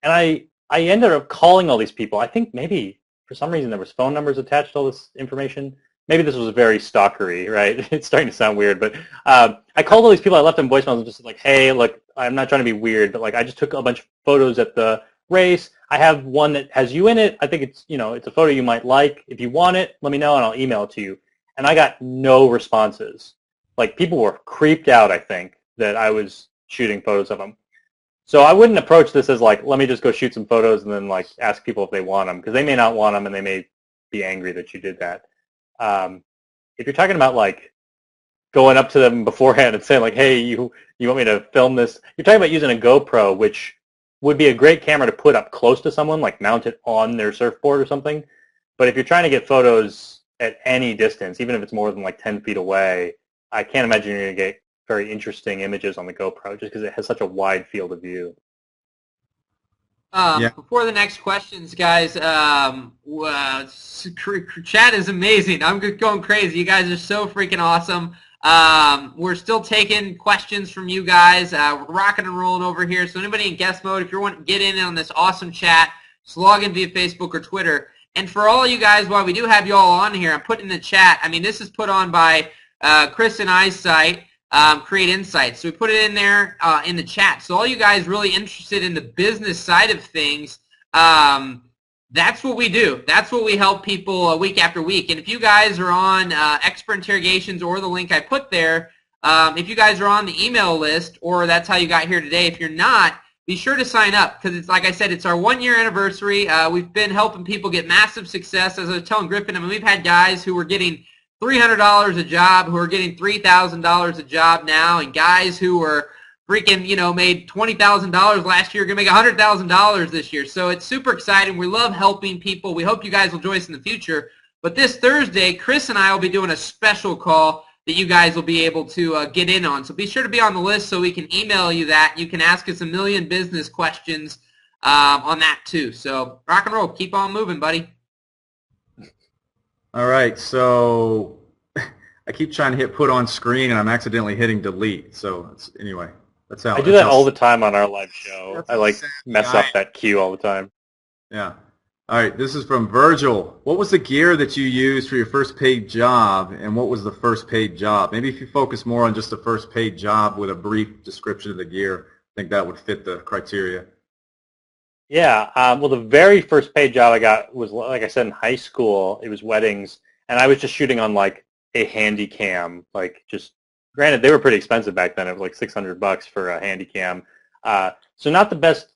And I ended up calling all these people. I think maybe for some reason there was phone numbers attached to all this information. Maybe this was very stalkery, right? It's starting to sound weird, but I called all these people. I left them voicemails and just like, hey, look, I'm not trying to be weird, but like I just took a bunch of photos at the race. I have one that has you in it. I think it's, you know, it's a photo you might like. If you want it, let me know and I'll email it to you. And I got no responses. Like people were creeped out, I think, that I was shooting photos of them. So I wouldn't approach this as like, let me just go shoot some photos and then like ask people if they want them, because they may not want them and they may be angry that you did that. If you're talking about like going up to them beforehand and saying like, hey, you want me to film this? You're talking about using a GoPro, which would be a great camera to put up close to someone, like mount it on their surfboard or something. But if you're trying to get photos at any distance, even if it's more than like 10 feet away, I can't imagine you're going to get very interesting images on the GoPro just because it has such a wide field of view. Yeah. Before the next questions, guys, chat is amazing. I'm going crazy. You guys are so freaking awesome. We're still taking questions from you guys. We're rocking and rolling over here. So anybody in guest mode, if you want to get in on this awesome chat, just log in via Facebook or Twitter. And for all you guys, while we do have you all on here, I'm putting in the chat. I mean, this is put on by Chris and I's site, Create Insights. So we put it in there in the chat. So all you guys really interested in the business side of things, that's what we do. That's what we help people week after week. And if you guys are on Expert Interrogations or the link I put there, if you guys are on the email list or that's how you got here today, if you're not, be sure to sign up because it's like I said, it's our 1-year anniversary. We've been helping people get massive success. As I was telling Griffin, I mean, we've had guys who were getting $300 a job who are getting $3,000 a job now, and guys who were freaking, made $20,000 last year are going to make $100,000 this year. So it's super exciting. We love helping people. We hope you guys will join us in the future. But this Thursday, Chris and I will be doing a special call that you guys will be able to get in on. So be sure to be on the list so we can email you that. You can ask us a million business questions on that too. So rock and roll. Keep on moving, buddy. All right, so I keep trying to hit put on screen, and I'm accidentally hitting delete. So anyway, that's how I do that all the time on our live show. I like mess guy. up that cue all the time. Yeah. All right, this is from Virgil. What was the gear that you used for your first paid job, and what was the first paid job? Maybe if you focus more on just the first paid job with a brief description of the gear, I think that would fit the criteria. Yeah, well, the very first paid job I got was, like I said, in high school. It was weddings, and I was just shooting on like a handy cam. Like, just granted, they were pretty expensive back then. It was like $600 for a handy cam. So not the best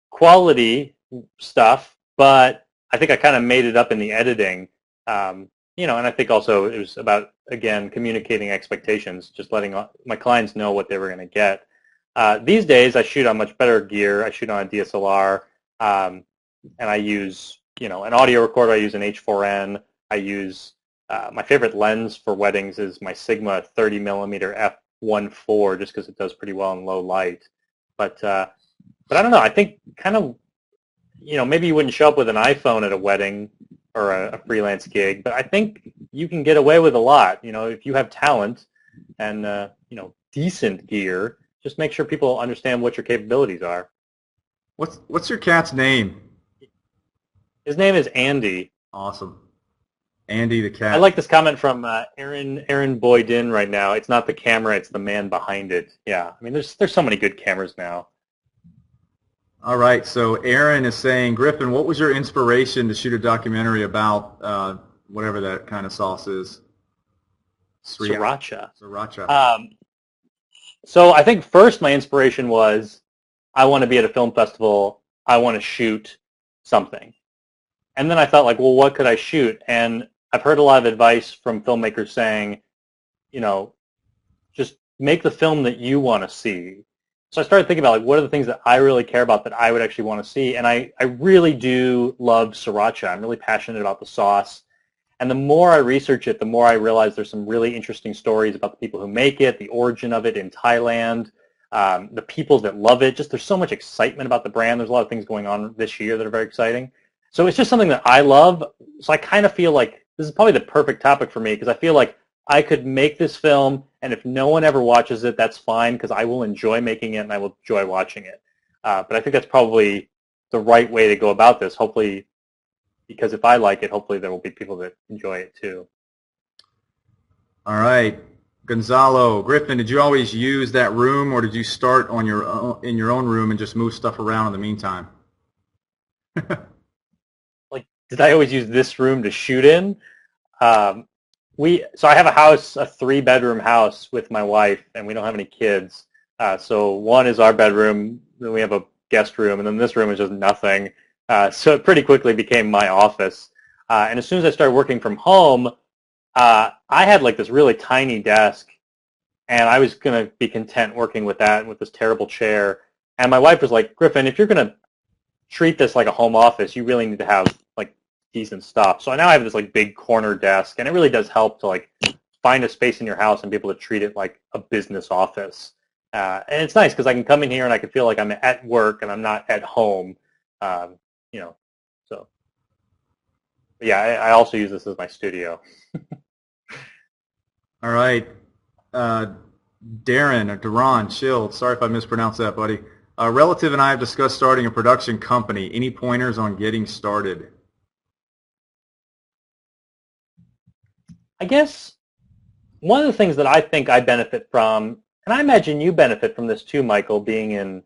quality stuff, but I think I kind of made it up in the editing. And I think also it was about, again, communicating expectations, just letting my clients know what they were going to get. These days, I shoot on much better gear. I shoot on a DSLR. And I use, an audio recorder. I use an H4n. I use, my favorite lens for weddings is my Sigma 30mm f1.4 just because it does pretty well in low light. But I don't know. I think kind of, maybe you wouldn't show up with an iPhone at a wedding or a freelance gig, but I think you can get away with a lot. If you have talent and, decent gear, just make sure people understand what your capabilities are. What's your cat's name? His name is Andy. Awesome. Andy the cat. I like this comment from Aaron Boydin right now. It's not the camera, it's the man behind it. Yeah, I mean, there's so many good cameras now. All right, so Aaron is saying, Griffin, what was your inspiration to shoot a documentary about whatever that kind of sauce is? Sriracha. Sriracha. So I think first my inspiration was I want to be at a film festival. I want to shoot something. And then I thought, like, well, what could I shoot? And I've heard a lot of advice from filmmakers saying, just make the film that you want to see. So I started thinking about, like, what are the things that I really care about that I would actually want to see? And I really do love sriracha. I'm really passionate about the sauce. And the more I research it, the more I realize there's some really interesting stories about the people who make it, the origin of it in Thailand, the people that love it. Just there's so much excitement about the brand. There's a lot of things going on this year that are very exciting. So it's just something that I love. So I kind of feel like this is probably the perfect topic for me because I feel like I could make this film, and if no one ever watches it, that's fine because I will enjoy making it and I will enjoy watching it. But I think that's probably the right way to go about this, hopefully, because if I like it, hopefully there will be people that enjoy it too. All right. Gonzalo, Griffin, did you always use that room, or did you start on in your own room and just move stuff around in the meantime? Like, did I always use this room to shoot in? So I have a house, a 3-bedroom house with my wife, and we don't have any kids. So one is our bedroom, then we have a guest room, and then this room is just nothing. So it pretty quickly became my office. And as soon as I started working from home, I had like this really tiny desk and I was going to be content working with that and with this terrible chair. And my wife was like, Griffin, if you're going to treat this like a home office, you really need to have like decent stuff. So now I have this like big corner desk, and it really does help to like find a space in your house and be able to treat it like a business office. And it's nice because I can come in here and I can feel like I'm at work and I'm not at home. You know, so yeah, I also use this as my studio. All right. Darren or Duran Shield, sorry if I mispronounced that, buddy. A relative and I have discussed starting a production company. Any pointers on getting started? I guess one of the things that I think I benefit from, and I imagine you benefit from this too, Michael, being in,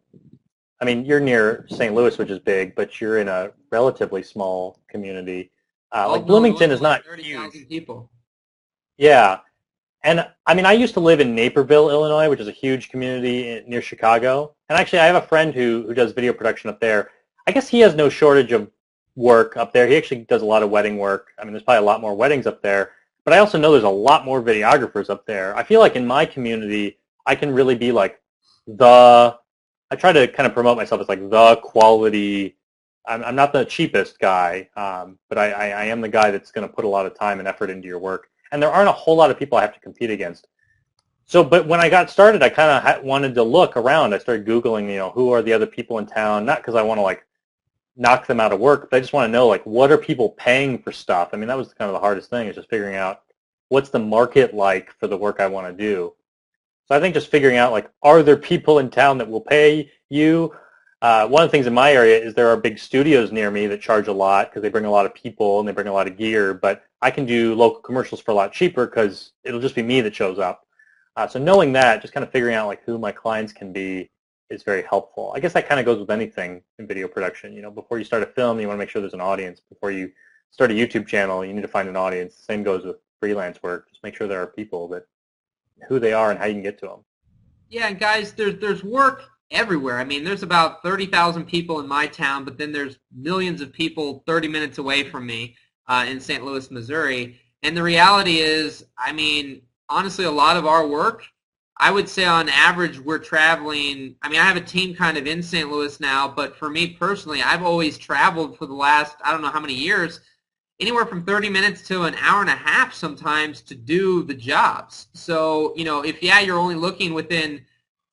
I mean, you're near St. Louis, which is big, but you're in a relatively small community. Like Bloomington is not 30,000 people. Yeah. And I mean, I used to live in Naperville, Illinois, which is a huge community near Chicago. And actually, I have a friend who does video production up there. I guess he has no shortage of work up there. He actually does a lot of wedding work. I mean, there's probably a lot more weddings up there. But I also know there's a lot more videographers up there. I feel like in my community, I can really be like I try to kind of promote myself as like the quality. I'm not the cheapest guy, but I am the guy that's going to put a lot of time and effort into your work. And there aren't a whole lot of people I have to compete against. So, but when I got started, I kind of wanted to look around. I started Googling, you know, who are the other people in town, not because I want to like knock them out of work, but I just want to know like what are people paying for stuff. I mean, that was kind of the hardest thing, is just figuring out what's the market like for the work I want to do. So I think just figuring out like, are there people in town that will pay you? One of the things in my area is there are big studios near me that charge a lot because they bring a lot of people and they bring a lot of gear, but I can do local commercials for a lot cheaper because it'll just be me that shows up. So knowing that, just kind of figuring out like who my clients can be is very helpful. I guess that kind of goes with anything in video production. You know, before you start a film, you want to make sure there's an audience. Before you start a YouTube channel, you need to find an audience. The same goes with freelance work. Just make sure there are people that, who they are and how you can get to them. Yeah, and guys, there's work everywhere. I mean, there's about 30,000 people in my town, but then there's millions of people 30 minutes away from me in St. Louis, Missouri. And the reality is, I mean, honestly, a lot of our work, I would say on average we're traveling. I mean, I have a team kind of in St. Louis now, but for me personally, I've always traveled for the last, I don't know how many years, anywhere from 30 minutes to an hour and a half sometimes to do the jobs. So, you know, if, yeah, you're only looking within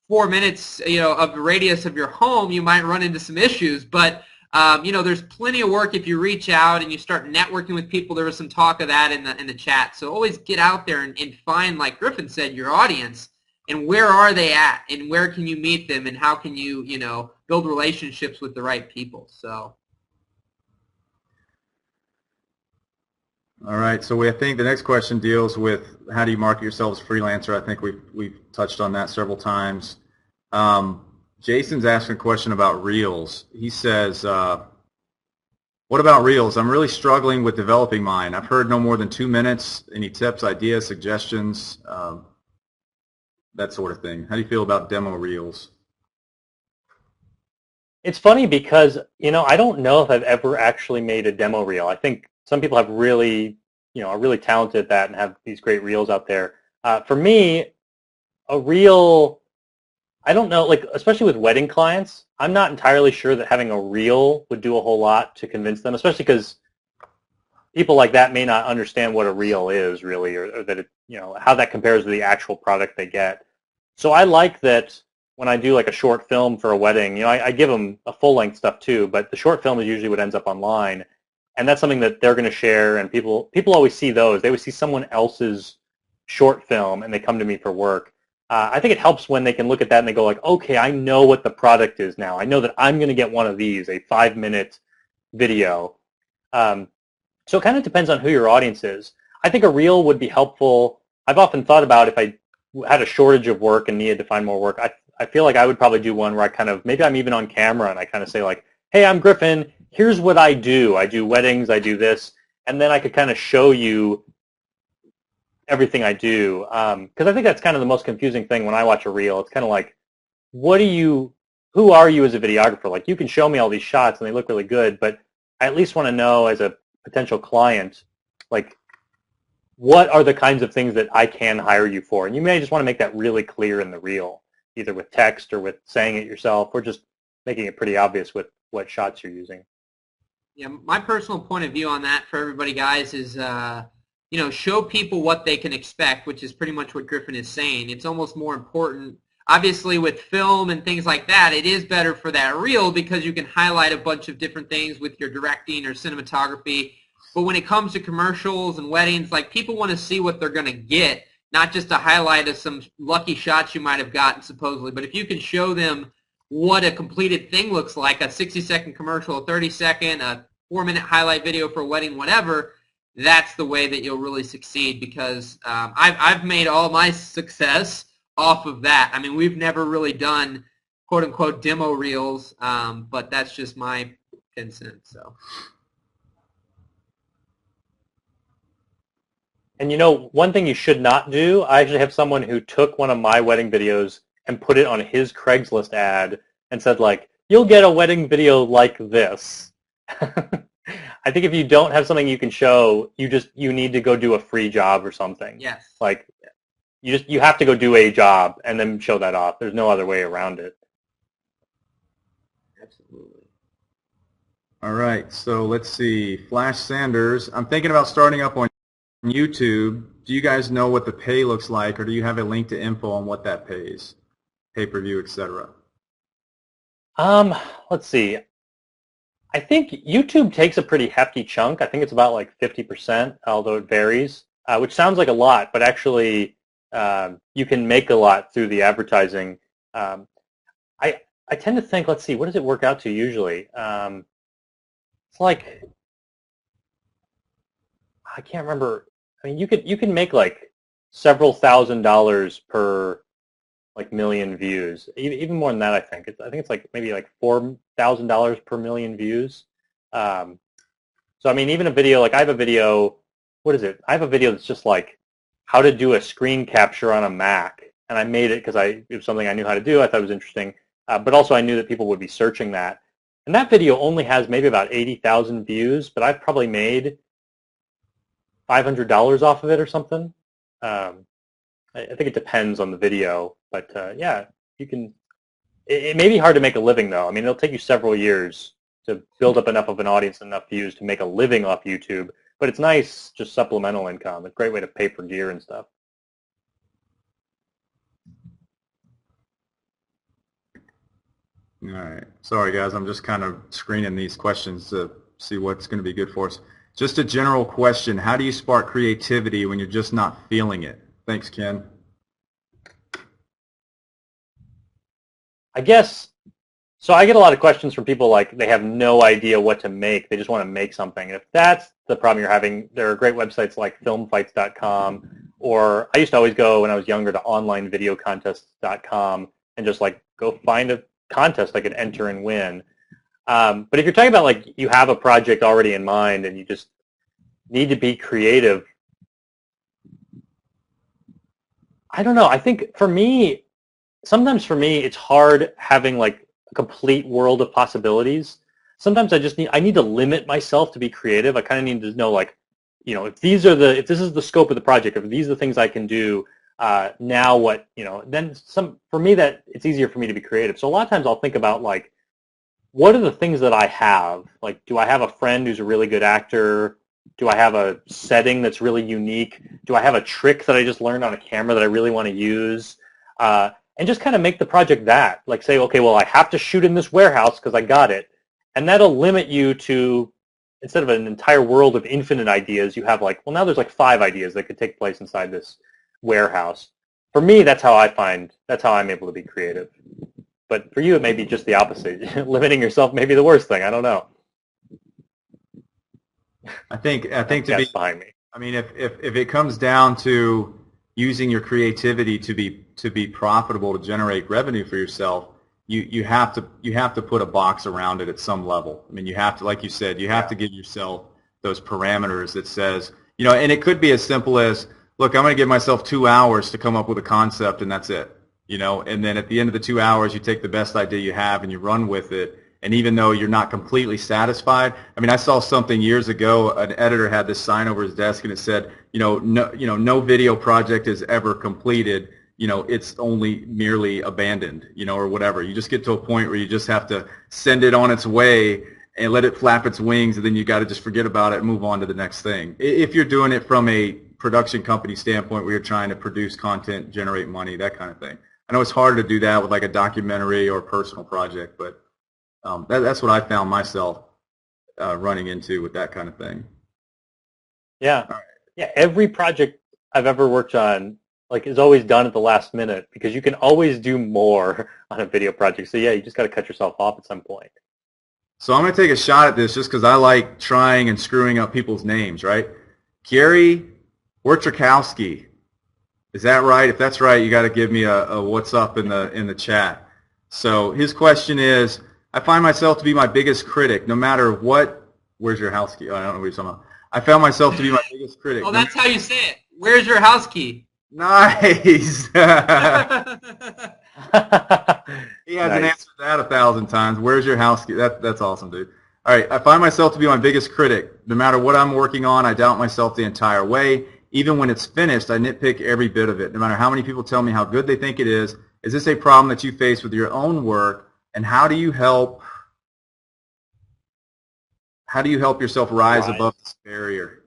4 minutes, you know, of the radius of your home, you might run into some issues. But, you know, there's plenty of work if you reach out and you start networking with people. There was some talk of that in the chat. So always get out there and find, like Griffin said, your audience. And where are they at? And where can you meet them? And how can you, you know, build relationships with the right people? So. All right, so I think the next question deals with how do you market yourself as a freelancer. I think we've touched on that several times. Jason's asking a question about Reels. He says, what about Reels? I'm really struggling with developing mine. I've heard no more than 2 minutes. Any tips, ideas, suggestions, that sort of thing. How do you feel about demo Reels? It's funny because, you know, I don't know if I've ever actually made a demo reel. I think some people have really, you know, are really talented at that and have these great reels out there. For me, a reel, I don't know, like, especially with wedding clients, I'm not entirely sure that having a reel would do a whole lot to convince them, especially because people like that may not understand what a reel is really, or that it, you know, how that compares to the actual product they get. So I like that when I do like a short film for a wedding, you know, I give them a full-length stuff too, but the short film is usually what ends up online. And that's something that they're going to share, and people always see those. They always see someone else's short film, and they come to me for work. I think it helps when they can look at that and they go like, okay, I know what the product is now. I know that I'm going to get one of these, a 5-minute video. So it kind of depends on who your audience is. I think a reel would be helpful. I've often thought about if I had a shortage of work and needed to find more work, I feel like I would probably do one where I kind of, maybe I'm even on camera and I kind of say like, hey, I'm Griffin. Here's what I do. I do weddings. I do this. And then I could kind of show you everything I do. Because I think that's kind of the most confusing thing when I watch a reel. It's kind of like, who are you as a videographer? Like, you can show me all these shots and they look really good, but I at least want to know as a potential client, like, what are the kinds of things that I can hire you for? And you may just want to make that really clear in the reel, either with text or with saying it yourself, or just making it pretty obvious with what shots you're using. Yeah, my personal point of view on that for everybody, guys, is show people what they can expect, which is pretty much what Griffin is saying. It's almost more important. Obviously, with film and things like that, it is better for that reel because you can highlight a bunch of different things with your directing or cinematography. But when it comes to commercials and weddings, like, people want to see what they're going to get, not just a highlight of some lucky shots you might have gotten supposedly. But if you can show them what a completed thing looks like, a 60-second commercial, a 30-second, a 4-minute highlight video for a wedding, whatever, that's the way that you'll really succeed, because I've made all my success off of that. I mean, we've never really done quote-unquote demo reels, but that's just my 10 cents. So. And one thing you should not do, I actually have someone who took one of my wedding videos and put it on his Craigslist ad and said, like, you'll get a wedding video like this. I think if you don't have something you can show, you need to go do a free job or something. Yes. Like, you have to go do a job and then show that off. There's no other way around it. Absolutely. All right, so let's see. Flash Sanders, I'm thinking about starting up on YouTube. Do you guys know what the pay looks like, or do you have a link to info on what that pays? Pay-per-view, etc. Let's see. I think YouTube takes a pretty hefty chunk. I think it's about like 50%, although it varies, which sounds like a lot, but actually you can make a lot through the advertising. I tend to think, let's see, what does it work out to usually? It's like, I can't remember. I mean, you can make like several $1,000s per like million views, even more than that. I think it's like maybe like $4,000 per million views. So I mean, even a video, like I have a video. What is it? I have a video that's just like how to do a screen capture on a Mac, and I made it because it was something I knew how to do. I thought it was interesting, but also I knew that people would be searching that. And that video only has maybe about 80,000 views, but I've probably made $500 off of it or something. I think it depends on the video, but yeah, you can. It may be hard to make a living though. I mean, it'll take you several years to build up enough of an audience and enough views to make a living off YouTube. But it's nice, just supplemental income. It's a great way to pay for gear and stuff. All right. Sorry, guys. I'm just kind of screening these questions to see what's going to be good for us. Just a general question. How do you spark creativity when you're just not feeling it? Thanks, Ken. I guess, so I get a lot of questions from people like they have no idea what to make. They just want to make something. And if that's the problem you're having, there are great websites like filmfights.com, or I used to always go when I was younger to onlinevideocontests.com and just like go find a contest I could enter and win. But if you're talking about like you have a project already in mind and you just need to be creative, I don't know. I think sometimes for me, it's hard having like a complete world of possibilities. Sometimes I need to limit myself to be creative. I kind of need to know like, if this is the scope of the project, if these are the things I can do, now what, then for me that it's easier for me to be creative. So a lot of times I'll think about like, what are the things that I have? Like, do I have a friend who's a really good actor? Do I have a setting that's really unique? Do I have a trick that I just learned on a camera that I really want to use? And just kind of make the project that. Like say, okay, well, I have to shoot in this warehouse because I got it. And that'll limit you to, instead of an entire world of infinite ideas, you have like, well, now there's like 5 ideas that could take place inside this warehouse. For me, that's how I'm able to be creative. But for you, it may be just the opposite. Limiting yourself may be the worst thing. I don't know. I think that's behind me. I mean, if it comes down to using your creativity to be profitable, to generate revenue for yourself, you have to put a box around it at some level. I mean, you have to, like you said, you have to give yourself those parameters that says, and it could be as simple as, look, I'm going to give myself 2 hours to come up with a concept, and that's it. And then at the end of the 2 hours, you take the best idea you have and you run with it. And even though you're not completely satisfied, I mean, I saw something years ago, an editor had this sign over his desk and it said, no video project is ever completed. It's only merely abandoned, or whatever. You just get to a point where you just have to send it on its way and let it flap its wings, and then you got to just forget about it and move on to the next thing. If you're doing it from a production company standpoint where you're trying to produce content, generate money, that kind of thing. I know it's harder to do that with like a documentary or a personal project, but that's what I found myself running into with that kind of thing. Yeah. Right. Yeah. Every project I've ever worked on is always done at the last minute because you can always do more on a video project. So yeah, you just got to cut yourself off at some point. So I'm going to take a shot at this just because I like trying and screwing up people's names, right? Gary Wojciechowski. Is that right? If that's right, you got to give me a what's up in the chat. So his question is, I find myself to be my biggest critic, no matter what. Where's your house key? Oh, I don't know what you're talking about. I found myself to be my biggest critic. Oh, that's how you say it. Where's your house key? Nice. He hasn't answered that 1,000 times. Where's your house key? That's awesome, dude. All right, I find myself to be my biggest critic. No matter what I'm working on, I doubt myself the entire way. Even when it's finished, I nitpick every bit of it. No matter how many people tell me how good they think it is this a problem that you face with your own work, and how do you help yourself rise above this barrier?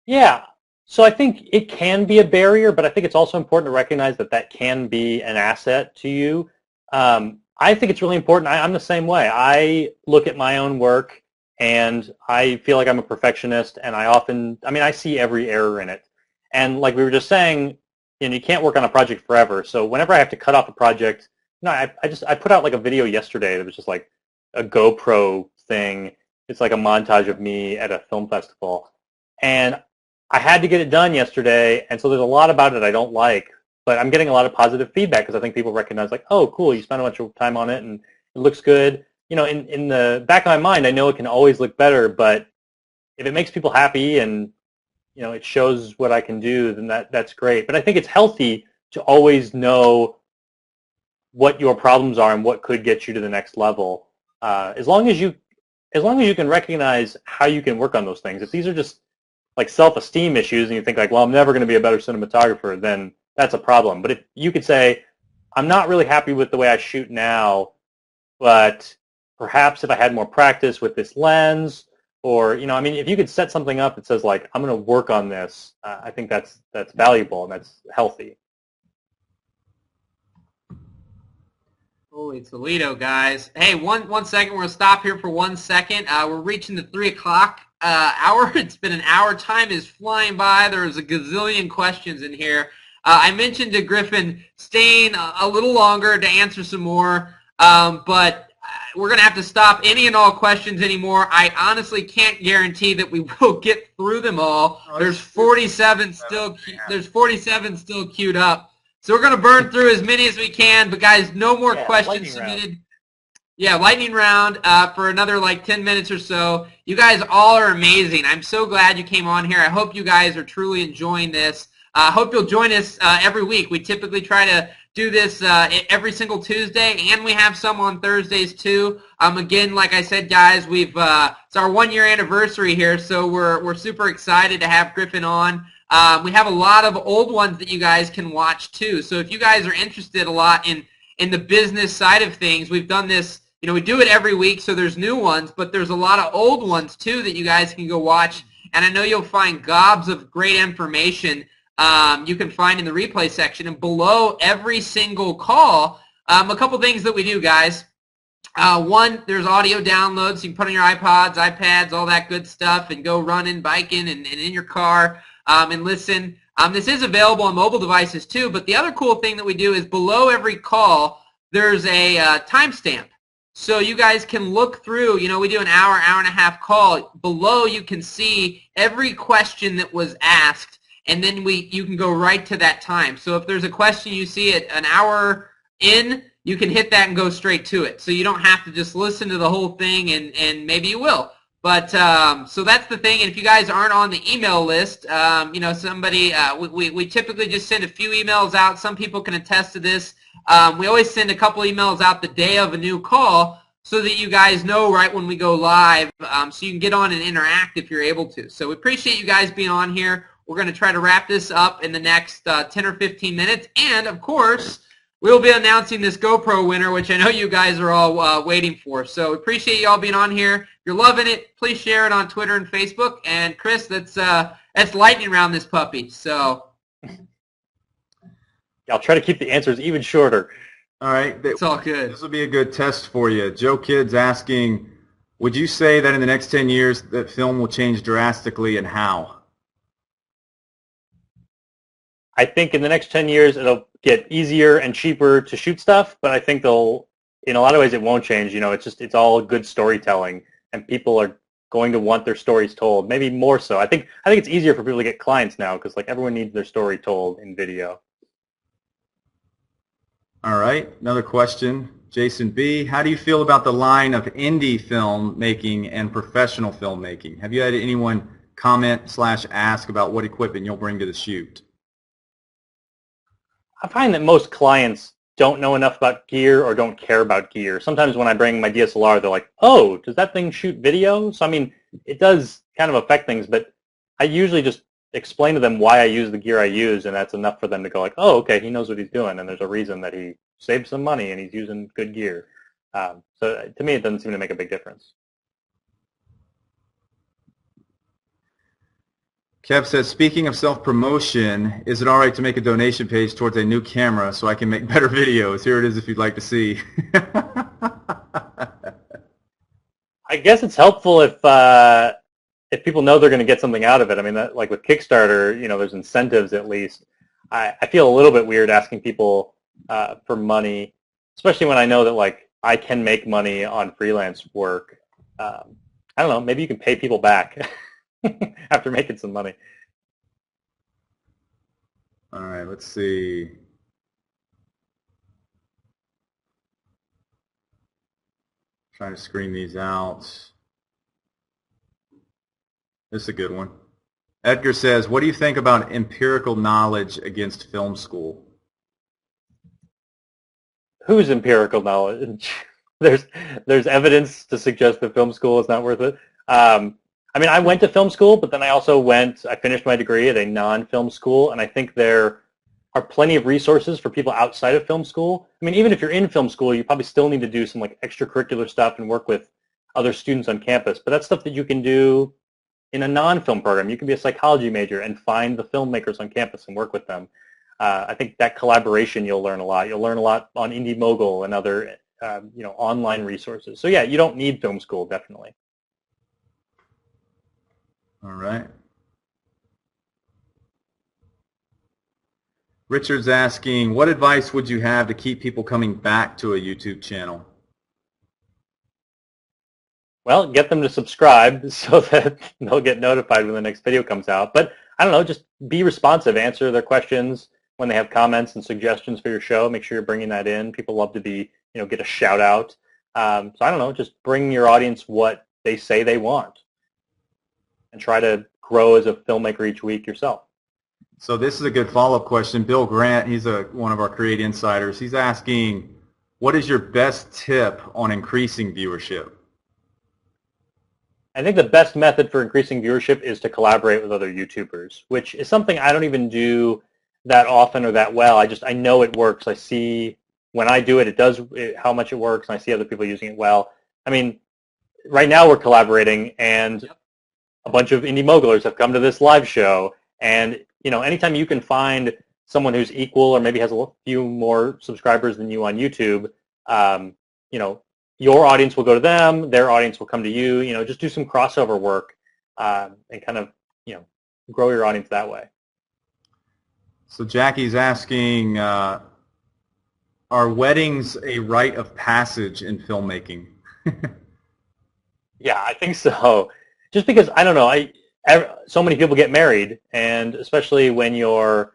Yeah. So I think it can be a barrier, but I think it's also important to recognize that can be an asset to you. I think it's really important. I'm the same way. I look at my own work, and I feel like I'm a perfectionist, and I see every error in it. And like we were just saying, you can't work on a project forever. So whenever I have to cut off a project, I put out like a video yesterday that was just like a GoPro thing. It's like a montage of me at a film festival. And I had to get it done yesterday, and so there's a lot about it I don't like, but I'm getting a lot of positive feedback because I think people recognize like, oh, cool, you spent a bunch of time on it, and it looks good. In the back of my mind, I know it can always look better, but if it makes people happy and, it shows what I can do, then that's great. But I think it's healthy to always know what your problems are and what could get you to the next level. As long as you can recognize how you can work on those things. If these are just like self-esteem issues and you think like, well, I'm never going to be a better cinematographer, then that's a problem. But if you could say, I'm not really happy with the way I shoot now, but perhaps if I had more practice with this lens, or, if you could set something up that says like, I'm going to work on this, I think that's valuable and that's healthy. Holy Toledo, guys. Hey, one second. We're going to stop here for 1 second. We're reaching the 3 o'clock hour. It's been an hour. Time is flying by. There's a gazillion questions in here. I mentioned to Griffin staying a little longer to answer some more, but we're going to have to stop any and all questions anymore. I honestly can't guarantee that we will get through them all. There's 47 still queued up. So we're going to burn through as many as we can, but guys, no more questions submitted. Round. Yeah, lightning round for another like 10 minutes or so. You guys all are amazing. I'm so glad you came on here. I hope you guys are truly enjoying this. I hope you'll join us every week. We typically try to do this every single Tuesday, and we have some on Thursdays too. Again, like I said, guys, it's our 1-year anniversary here, so we're super excited to have Griffin on. We have a lot of old ones that you guys can watch too. So if you guys are interested a lot in the business side of things, we've done this. We do it every week, so there's new ones, but there's a lot of old ones too that you guys can go watch. And I know you'll find gobs of great information you can find in the replay section. And below every single call, a couple things that we do, guys. One, there's audio downloads. You can put on your iPods, iPads, all that good stuff, and go running, biking, and in your car and listen. This is available on mobile devices too, but the other cool thing that we do is below every call, there's a timestamp. So you guys can look through, we do an hour and a half call. Below you can see every question that was asked, and then you can go right to that time. So if there's a question you see at an hour in, you can hit that and go straight to it. So you don't have to just listen to the whole thing, and maybe you will. But so that's the thing. And if you guys aren't on the email list, somebody we typically just send a few emails out. Some people can attest to this. We always send a couple emails out the day of a new call. so that you guys know right when we go live, so you can get on and interact if you're able to. So we appreciate you guys being on here. We're going to try to wrap this up in the next 10 or 15 minutes. And, of course, we'll be announcing this GoPro winner, which I know you guys are all waiting for. So we appreciate you all being on here. If you're loving it, please share it on Twitter and Facebook. And, Chris, that's lightning round this puppy. So I'll try to keep the answers even shorter. All right. It's all good. This will be a good test for you. Joe Kidd's asking, would you say that in the next 10 years that film will change drastically, and how? I think in the next 10 years it'll get easier and cheaper to shoot stuff, but I think in a lot of ways it won't change. You know, it's all good storytelling, and people are going to want their stories told, maybe more so. I think it's easier for people to get clients now because like everyone needs their story told in video. All right, another question. Jason B., how do you feel about the line of indie film making and professional filmmaking? Have you had anyone comment/ask about what equipment you'll bring to the shoot? I find that most clients don't know enough about gear or don't care about gear. Sometimes when I bring my DSLR, they're like, oh, does that thing shoot video? So, I mean, it does kind of affect things, but I usually just explain to them why I use the gear I use, and that's enough for them to go like, oh, okay, he knows what he's doing, and there's a reason that he saved some money and he's using good gear. So to me, it doesn't seem to make a big difference. Kev says, speaking of self-promotion, is it all right to make a donation page towards a new camera so I can make better videos? Here it is if you'd like to see. I guess it's helpful if people know they're going to get something out of it. I mean, like with Kickstarter, you know, there's incentives at least. I feel a little bit weird asking people for money, especially when I know that like I can make money on freelance work. I don't know, maybe you can pay people back after making some money. All right, let's see. Trying to screen these out. This is a good one. Edgar says, what do you think about empirical knowledge against film school? Whose empirical knowledge? There's evidence to suggest that film school is not worth it. I mean, I went to film school, but then I finished my degree at a non-film school, and I think there are plenty of resources for people outside of film school. I mean, even if you're in film school, you probably still need to do some like extracurricular stuff and work with other students on campus, but that's stuff that you can do in a non-film program. You can be a psychology major and find the filmmakers on campus and work with them. I think that collaboration, you'll learn a lot. You'll learn a lot on Indie Mogul and other online resources. So yeah, you don't need film school, definitely. All right. Richard's asking, what advice would you have to keep people coming back to a YouTube channel? Well, get them to subscribe so that they'll get notified when the next video comes out. But I don't know, just be responsive, answer their questions when they have comments and suggestions for your show. Make sure you're bringing that in. People love to be, get a shout out. So I don't know, just bring your audience what they say they want and try to grow as a filmmaker each week yourself. So this is a good follow-up question. Bill Grant, he's one of our Create Insiders. He's asking, what is your best tip on increasing viewership? I think the best method for increasing viewership is to collaborate with other YouTubers, which is something I don't even do that often or that well. I know it works. I see when I do it, how much it works, and I see other people using it well. I mean, right now we're collaborating, and a bunch of indie mogulers have come to this live show, and anytime you can find someone who's equal or maybe has a few more subscribers than you on YouTube, your audience will go to them, their audience will come to you. Just do some crossover work and kind of, grow your audience that way. So Jackie's asking, are weddings a rite of passage in filmmaking? Yeah, I think so. Just because, I don't know, so many people get married, and especially when you're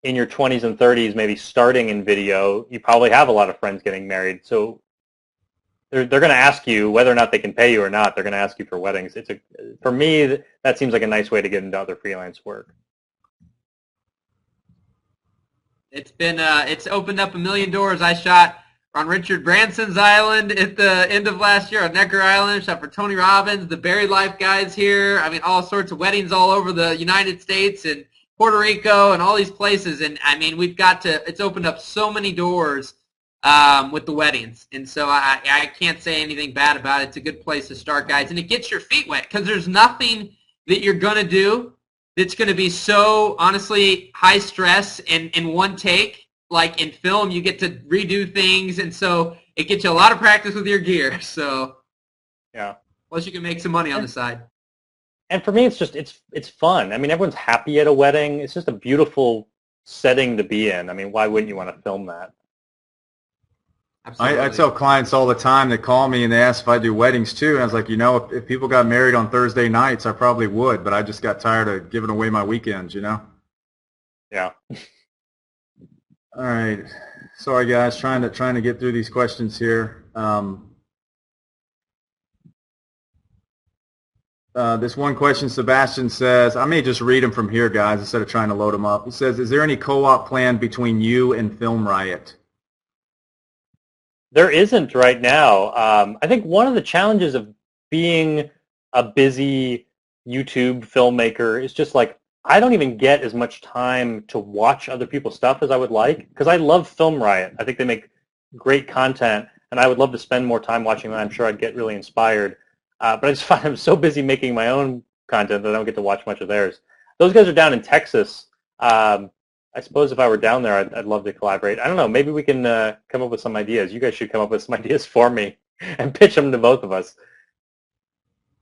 in your 20s and 30s, maybe starting in video, you probably have a lot of friends getting married. So they're going to ask you whether or not they can pay you or not. They're going to ask you for weddings. For me, that seems like a nice way to get into other freelance work. It's opened up a million doors. I shot on Richard Branson's island at the end of last year on Necker Island. Shot for Tony Robbins, the Buried Life guys here. I mean, all sorts of weddings all over the United States and Puerto Rico and all these places. And, I mean, it's opened up so many doors with the weddings. And so I can't say anything bad about it. It's a good place to start, guys. And it gets your feet wet because there's nothing that you're going to do that's going to be so, honestly, high stress in one take. Like in film, you get to redo things, and so it gets you a lot of practice with your gear. So, yeah. Plus, you can make some money on the side. And for me, it's just it's fun. I mean, everyone's happy at a wedding. It's just a beautiful setting to be in. I mean, why wouldn't you want to film that? I tell clients all the time, they call me and they ask if I do weddings too, and I was like, if people got married on Thursday nights, I probably would, but I just got tired of giving away my weekends, Yeah. All right. Sorry, guys. Trying to get through these questions here. This one question, Sebastian says, I may just read them from here, guys, instead of trying to load them up. He says, is there any co-op plan between you and Film Riot? There isn't right now. I think one of the challenges of being a busy YouTube filmmaker is just like, I don't even get as much time to watch other people's stuff as I would like, because I love Film Riot. I think they make great content, and I would love to spend more time watching that. I'm sure I'd get really inspired. But I just find I'm so busy making my own content that I don't get to watch much of theirs. Those guys are down in Texas. I suppose if I were down there, I'd love to collaborate. I don't know. Maybe we can come up with some ideas. You guys should come up with some ideas for me and pitch them to both of us.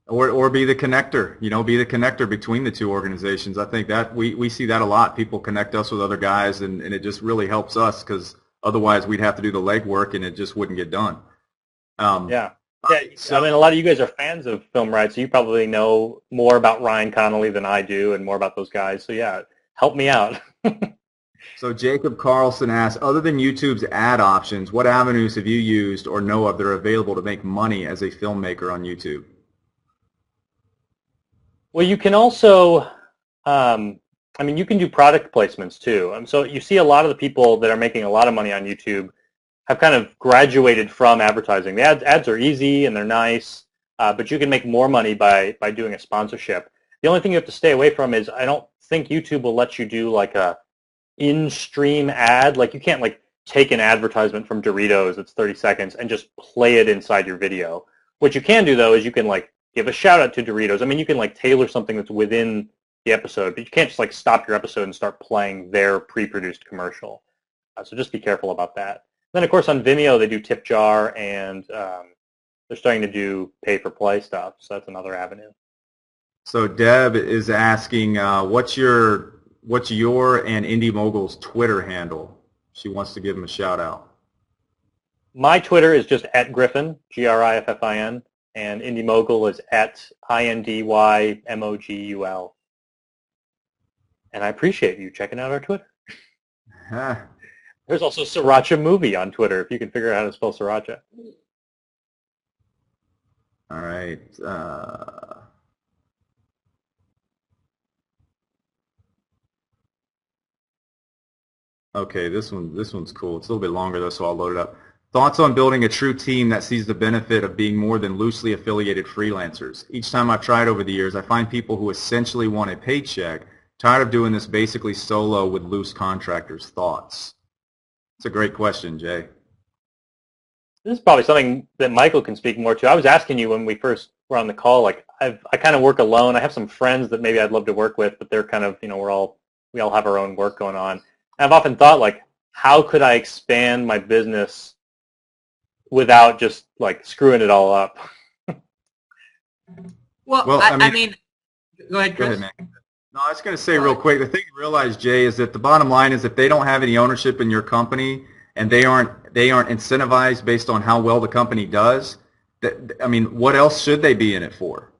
Or be the connector, be the connector between the two organizations. I think that we see that a lot. People connect us with other guys, and it just really helps us, because otherwise we'd have to do the legwork and it just wouldn't get done. Yeah. So, I mean, a lot of you guys are fans of Film Riot, so you probably know more about Ryan Connolly than I do and more about those guys. So, yeah, help me out. So Jacob Carlson asks, other than YouTube's ad options, what avenues have you used or know of that are available to make money as a filmmaker on YouTube? Well, you can also, you can do product placements too. So you see a lot of the people that are making a lot of money on YouTube have kind of graduated from advertising. The ads are easy and they're nice, but you can make more money by doing a sponsorship. The only thing you have to stay away from is I don't think YouTube will let you do like a in-stream ad. Like you can't like take an advertisement from Doritos that's 30 seconds and just play it inside your video. What you can do though is you can like give a shout out to Doritos. I mean, you can like tailor something that's within the episode, but you can't just like stop your episode and start playing their pre-produced commercial. So just be careful about that. Then of course on Vimeo they do tip jar, and they're starting to do pay-for-play stuff. So that's another avenue. So Deb is asking, what's your and Indie Mogul's Twitter handle? She wants to give him a shout out. My Twitter is just @Griffin, Griffin. And Indie Mogul is @INDYMOGUL. And I appreciate you checking out our Twitter. There's also Sriracha Movie on Twitter, if you can figure out how to spell Sriracha. All right. Okay, this one's cool. It's a little bit longer though, so I'll load it up. Thoughts on building a true team that sees the benefit of being more than loosely affiliated freelancers? Each time I've tried over the years, I find people who essentially want a paycheck, tired of doing this basically solo with loose contractors. Thoughts? It's a great question, Jay. This is probably something that Michael can speak more to. I was asking you when we first were on the call, like I kind of work alone. I have some friends that maybe I'd love to work with, but they're kind of, we all have our own work going on. And I've often thought, like, how could I expand my business without just like screwing it all up? Well, I mean, go ahead, Chris. Go ahead, man. No, I was going to say real quick, the thing to realize, Jay, is that the bottom line is if they don't have any ownership in your company and they aren't incentivized based on how well the company does, what else should they be in it for?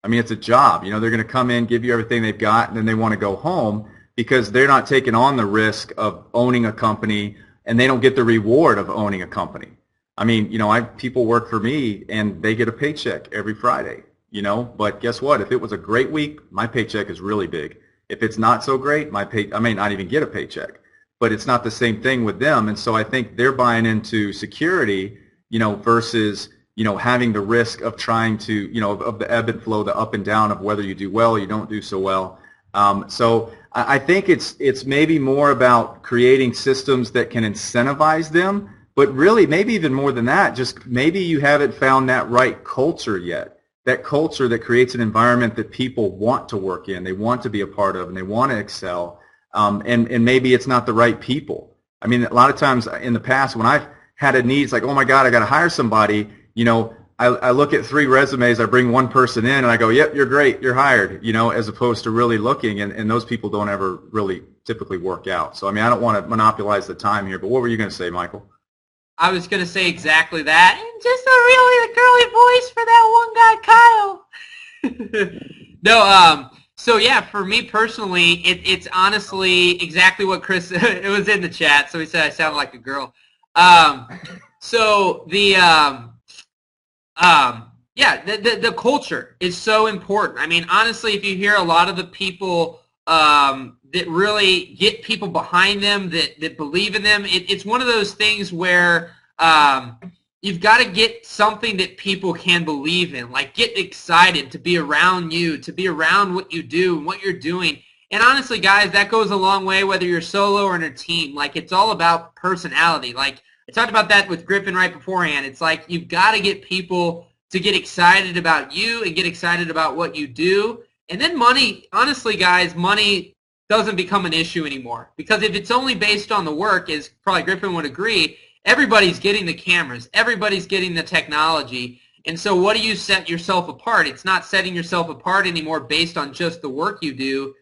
I mean, it's a job. They're going to come in, give you everything they've got, and then they want to go home because they're not taking on the risk of owning a company, and they don't get the reward of owning a company. I mean, people work for me and they get a paycheck every Friday, but guess what? If it was a great week, my paycheck is really big. If it's not so great, I may not even get a paycheck. but it's not the same thing with them. And so I think they're buying into security, versus, having the risk of trying to, of the ebb and flow, the up and down of whether you do well or you don't do so well. So I think it's maybe more about creating systems that can incentivize them, but really maybe even more than that, just maybe you haven't found that right culture yet. That culture that creates an environment that people want to work in, they want to be a part of, and they want to excel. And maybe it's not the right people. I mean, a lot of times in the past when I've had a need, it's like, oh my God, I got to hire somebody. I look at 3 resumes, I bring one person in, and I go, yep, you're great, you're hired, as opposed to really looking, and those people don't ever really typically work out. So, I mean, I don't want to monopolize the time here, but what were you going to say, Michael? I was going to say exactly that. And just a really girly voice for that one guy, Kyle. No, so yeah, for me personally, it's honestly exactly what Chris, it was in the chat, so he said I sound like a girl. So the culture is so important. I mean, honestly, if you hear a lot of the people that really get people behind them, that believe in them, it's one of those things where you've got to get something that people can believe in, like get excited to be around you, to be around what you do and what you're doing. And honestly, guys, that goes a long way whether you're solo or in a team. Like, it's all about personality. Like, I talked about that with Griffin right beforehand. It's like you've got to get people to get excited about you and get excited about what you do. And then money, honestly, guys, money doesn't become an issue anymore. Because if it's only based on the work, as probably Griffin would agree, everybody's getting the cameras. Everybody's getting the technology. And so what do you set yourself apart? It's not setting yourself apart anymore based on just the work you do.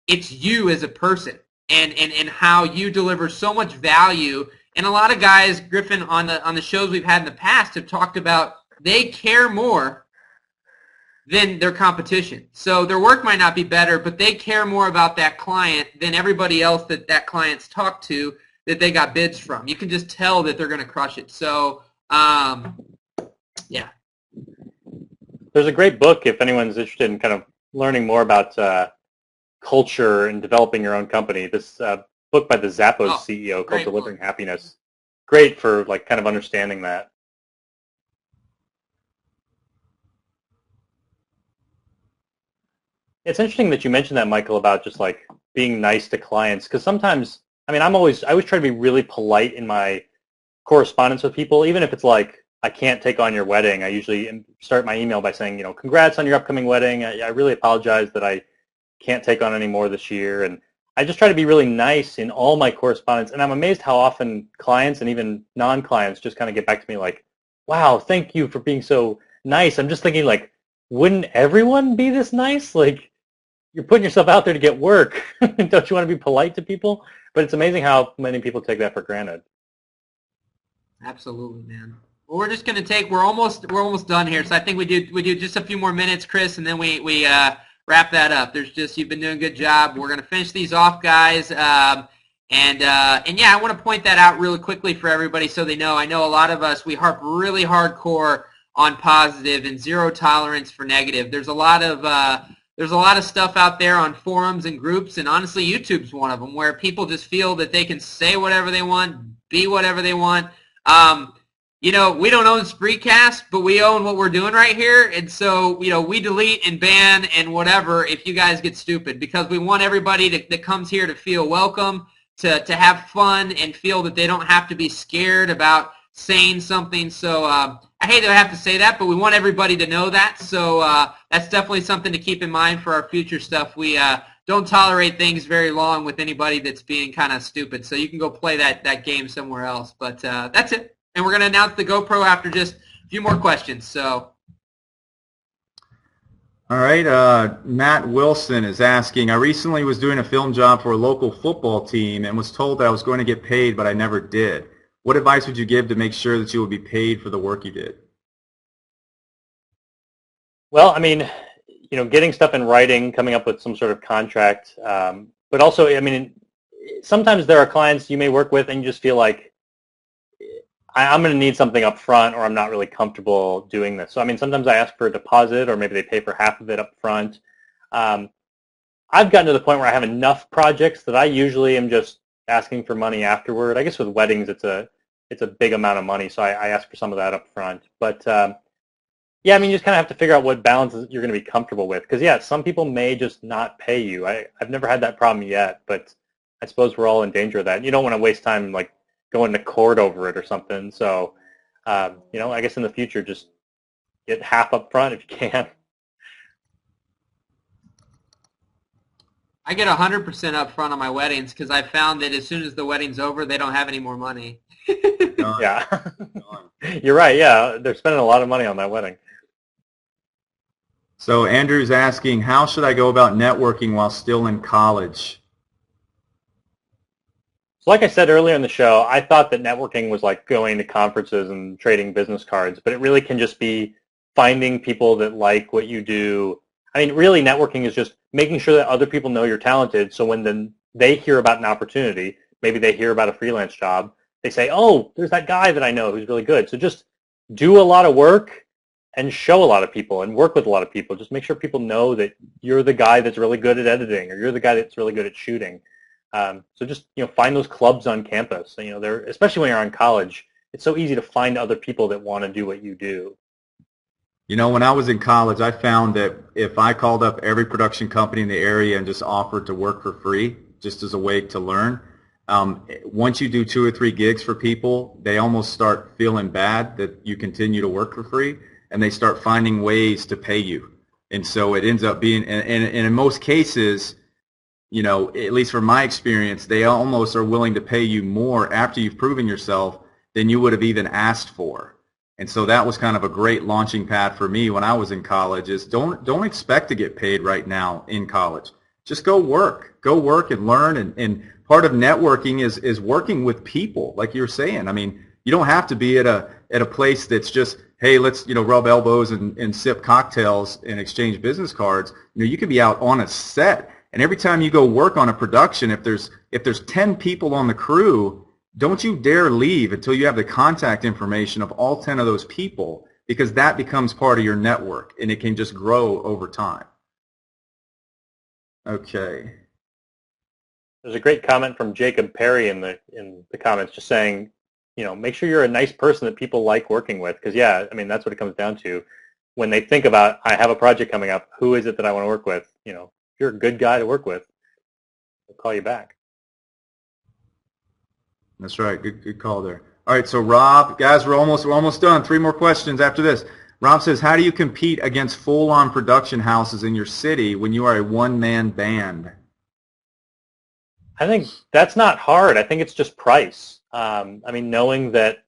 It's you as a person and how you deliver so much value. And a lot of guys, Griffin, on the shows we've had in the past have talked about they care more than their competition. So their work might not be better, but they care more about that client than everybody else that client's talked to that they got bids from. You can just tell that they're going to crush it. So, yeah. There's a great book if anyone's interested in kind of learning more about culture and developing your own company. This book by the Zappos CEO called Delivering Happiness. Great for like kind of understanding that. It's interesting that you mentioned that, Michael, about just like being nice to clients, because sometimes, I mean, I always try to be really polite in my correspondence with people, even if it's like, I can't take on your wedding. I usually start my email by saying, congrats on your upcoming wedding. I really apologize that I can't take on any more this year. And I just try to be really nice in all my correspondence. And I'm amazed how often clients and even non-clients just kind of get back to me like, wow, thank you for being so nice. I'm just thinking like, wouldn't everyone be this nice? Like, you're putting yourself out there to get work. Don't you want to be polite to people? But it's amazing how many people take that for granted. Absolutely, man. Well, we're just going to take, we're almost done here. So I think we do just a few more minutes, Chris, and then we wrap that up. You've been doing a good job. We're going to finish these off, guys. And yeah, I want to point that out really quickly for everybody so they know. I know a lot of us, we harp really hardcore on positive and zero tolerance for negative. There's a lot of stuff out there on forums and groups, and honestly, YouTube's one of them, where people just feel that they can say whatever they want, be whatever they want. We don't own Spreecast, but we own what we're doing right here, and so, we delete and ban and whatever if you guys get stupid, because we want everybody that comes here to feel welcome, to have fun, and feel that they don't have to be scared about saying something. So I hate that I have to say that, but we want everybody to know that. So that's definitely something to keep in mind for our future stuff. We don't tolerate things very long with anybody that's being kind of stupid. So you can go play that game somewhere else. But that's it. And we're going to announce the GoPro after just a few more questions. So. All right, Matt Wilson is asking, I recently was doing a film job for a local football team and was told that I was going to get paid, but I never did. What advice would you give to make sure that you will be paid for the work you did? Well, I mean, getting stuff in writing, coming up with some sort of contract, but also, I mean, sometimes there are clients you may work with and you just feel like, I'm going to need something up front, or I'm not really comfortable doing this. So, I mean, sometimes I ask for a deposit, or maybe they pay for half of it up front. I've gotten to the point where I have enough projects that I usually am just asking for money afterward. I guess with weddings, it's a big amount of money, so I ask for some of that up front. But yeah, I mean, you just kind of have to figure out what balances you're going to be comfortable with. Because yeah, some people may just not pay you. I've never had that problem yet, but I suppose we're all in danger of that. You don't want to waste time like going to court over it or something. So you know, I guess in the future, just get half up front if you can. I get 100% up front on my weddings because I found that as soon as the wedding's over, they don't have any more money. Yeah, you're right. Yeah, they're spending a lot of money on that wedding. So Andrew's asking, how should I go about networking while still in college? So like I said earlier in the show, I thought that networking was like going to conferences and trading business cards, but it really can just be finding people that like what you do. I mean, really networking is just making sure that other people know you're talented, so when then they hear about an opportunity, maybe they hear about a freelance job, they say, oh, there's that guy that I know who's really good. So just do a lot of work and show a lot of people and work with a lot of people. Just make sure people know that you're the guy that's really good at editing or you're the guy that's really good at shooting. So just, you know, find those clubs on campus. You know, they're, especially when you're in college, it's so easy to find other people that want to do what you do. You know, when I was in college, I found that if I called up every production company in the area and just offered to work for free, just as a way to learn, once you do 2 or 3 gigs for people, they almost start feeling bad that you continue to work for free, and they start finding ways to pay you. And so it ends up being, and in most cases, you know, at least from my experience, they almost are willing to pay you more after you've proven yourself than you would have even asked for. And so that was kind of a great launching pad for me when I was in college, is don't expect to get paid right now in college. Just go work and learn. And part of networking is working with people, like you're saying. I mean, you don't have to be at a place that's just, hey, let's, you know, rub elbows and sip cocktails and exchange business cards. You know, you could be out on a set. And every time you go work on a production, if there's 10 people on the crew, don't you dare leave until you have the contact information of all 10 of those people, because that becomes part of your network and it can just grow over time. Okay. There's a great comment from Jacob Perry in the comments, just saying, you know, make sure you're a nice person that people like working with, because yeah, I mean, that's what it comes down to. When they think about, I have a project coming up, who is it that I want to work with? You know, if you're a good guy to work with, they'll call you back. That's right. Good call there. All right, so Rob, guys, we're almost done. 3 more questions after this. Rob says, how do you compete against full-on production houses in your city when you are a one-man band? I think that's not hard. I think it's just price. I mean, knowing that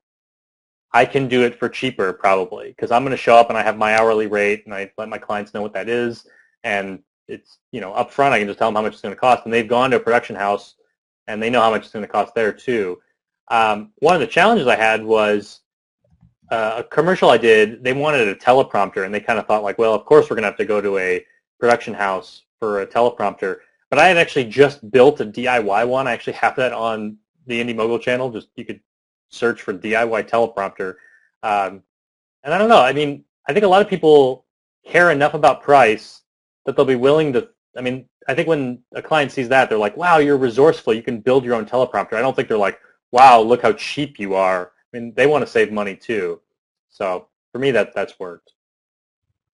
I can do it for cheaper probably, because I'm going to show up and I have my hourly rate and I let my clients know what that is, and it's, you know, up front I can just tell them how much it's going to cost, and they've gone to a production house and they know how much it's going to cost there too. One of the challenges I had was a commercial I did. They wanted a teleprompter, and they kind of thought like, well, of course we're going to have to go to a production house for a teleprompter. But I had actually just built a DIY one. I actually have that on the Indie Mogul channel. Just you could search for DIY teleprompter. And I don't know. I mean, I think a lot of people care enough about price that they'll be willing to. I mean, I think when a client sees that, they're like, wow, you're resourceful. You can build your own teleprompter. I don't think they're like, wow, look how cheap you are. I mean, they want to save money too. So for me, that's worked.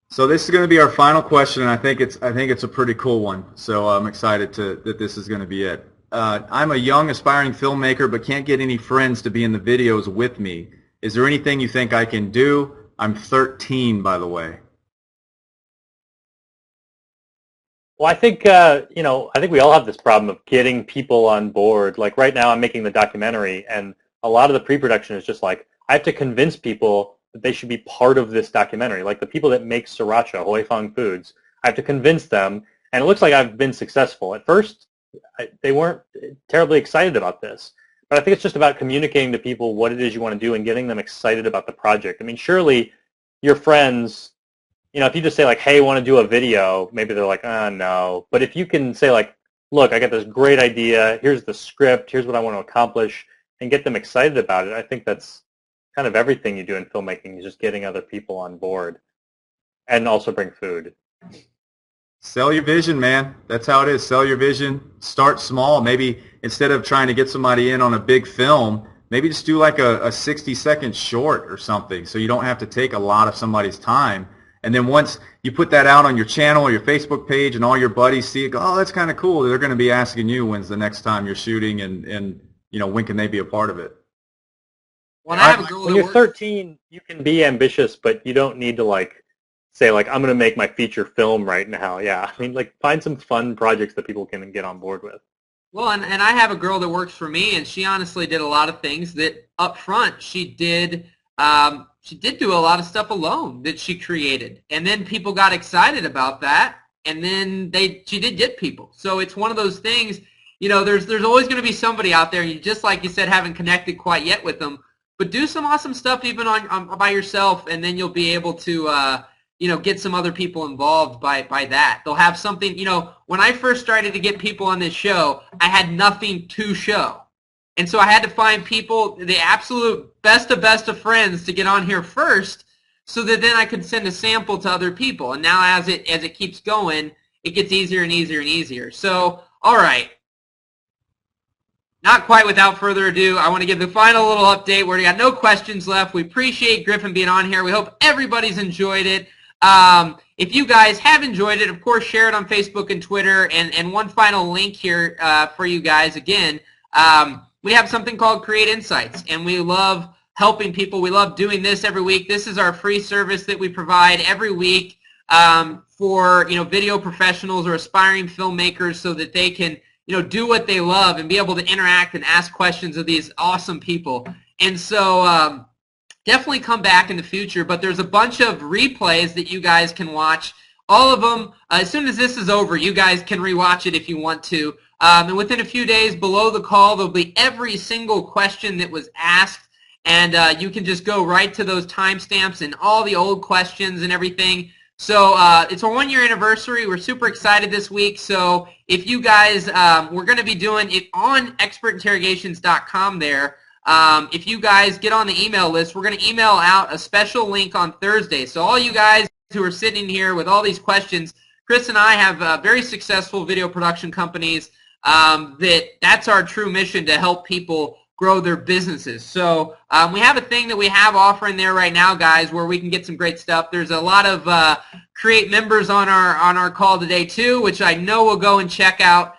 So this is going to be our final question, and I think it's a pretty cool one. So I'm excited that this is going to be it. I'm a young aspiring filmmaker, but can't get any friends to be in the videos with me. Is there anything you think I can do? I'm 13, by the way. Well, I think, you know, I think we all have this problem of getting people on board. Like right now I'm making the documentary, and a lot of the pre-production is just like, I have to convince people that they should be part of this documentary. Like the people that make sriracha, Hoi Fong Foods, I have to convince them, and it looks like I've been successful. At first, they weren't terribly excited about this, but I think it's just about communicating to people what it is you want to do and getting them excited about the project. I mean, surely your friends, you know, if you just say like, hey, want to do a video, maybe they're like, oh, no. But if you can say like, look, I got this great idea, here's the script, here's what I want to accomplish, and get them excited about it, I think that's kind of everything you do in filmmaking, is just getting other people on board. And also bring food. Sell your vision, man. That's how it is. Sell your vision. Start small. Maybe instead of trying to get somebody in on a big film, maybe just do like a 60-second short or something so you don't have to take a lot of somebody's time. And then once you put that out on your channel or your Facebook page and all your buddies see it, go, oh, that's kind of cool. They're going to be asking you when's the next time you're shooting and you know, when can they be a part of it? When I have a girl when you're 13, you can be ambitious, but you don't need to like say like I'm going to make my feature film right now. Yeah, I mean like find some fun projects that people can get on board with. Well, and I have a girl that works for me, and she honestly did a lot of things that up front she did do a lot of stuff alone that she created, and then people got excited about that, and then she did get people. So it's one of those things, you know, there's always going to be somebody out there, and you, just like you said, haven't connected quite yet with them, but do some awesome stuff even on by yourself, and then you'll be able to you know, get some other people involved by that. They'll have something, you know, when I first started to get people on this show, I had nothing to show. And so I had to find people, the absolute best of friends to get on here first so that then I could send a sample to other people. And now as it keeps going, it gets easier and easier and easier. So, all right. Not quite without further ado, I want to give the final little update. We got no questions left. We appreciate Griffin being on here. We hope everybody's enjoyed it. If you guys have enjoyed it, of course, share it on Facebook and Twitter. And one final link here for you guys. Again, we have something called Create Insights, and we love helping people. We love doing this every week. This is our free service that we provide every week for, you know, video professionals or aspiring filmmakers so that they can, you know, do what they love and be able to interact and ask questions of these awesome people. And so definitely come back in the future, but there's a bunch of replays that you guys can watch. All of them, as soon as this is over, you guys can rewatch it if you want to. And within a few days below the call, there'll be every single question that was asked, and you can just go right to those timestamps and all the old questions and everything. So it's our 1-year anniversary. We're super excited this week. So if you guys, we're going to be doing it on expertinterrogations.com there. If you guys get on the email list, we're going to email out a special link on Thursday. So all you guys who are sitting here with all these questions, Chris and I have very successful video production companies that's our true mission, to help people grow their businesses. So we have a thing that we have offering there right now, guys, where we can get some great stuff. There's a lot of Create members on our call today too, which I know will go and check out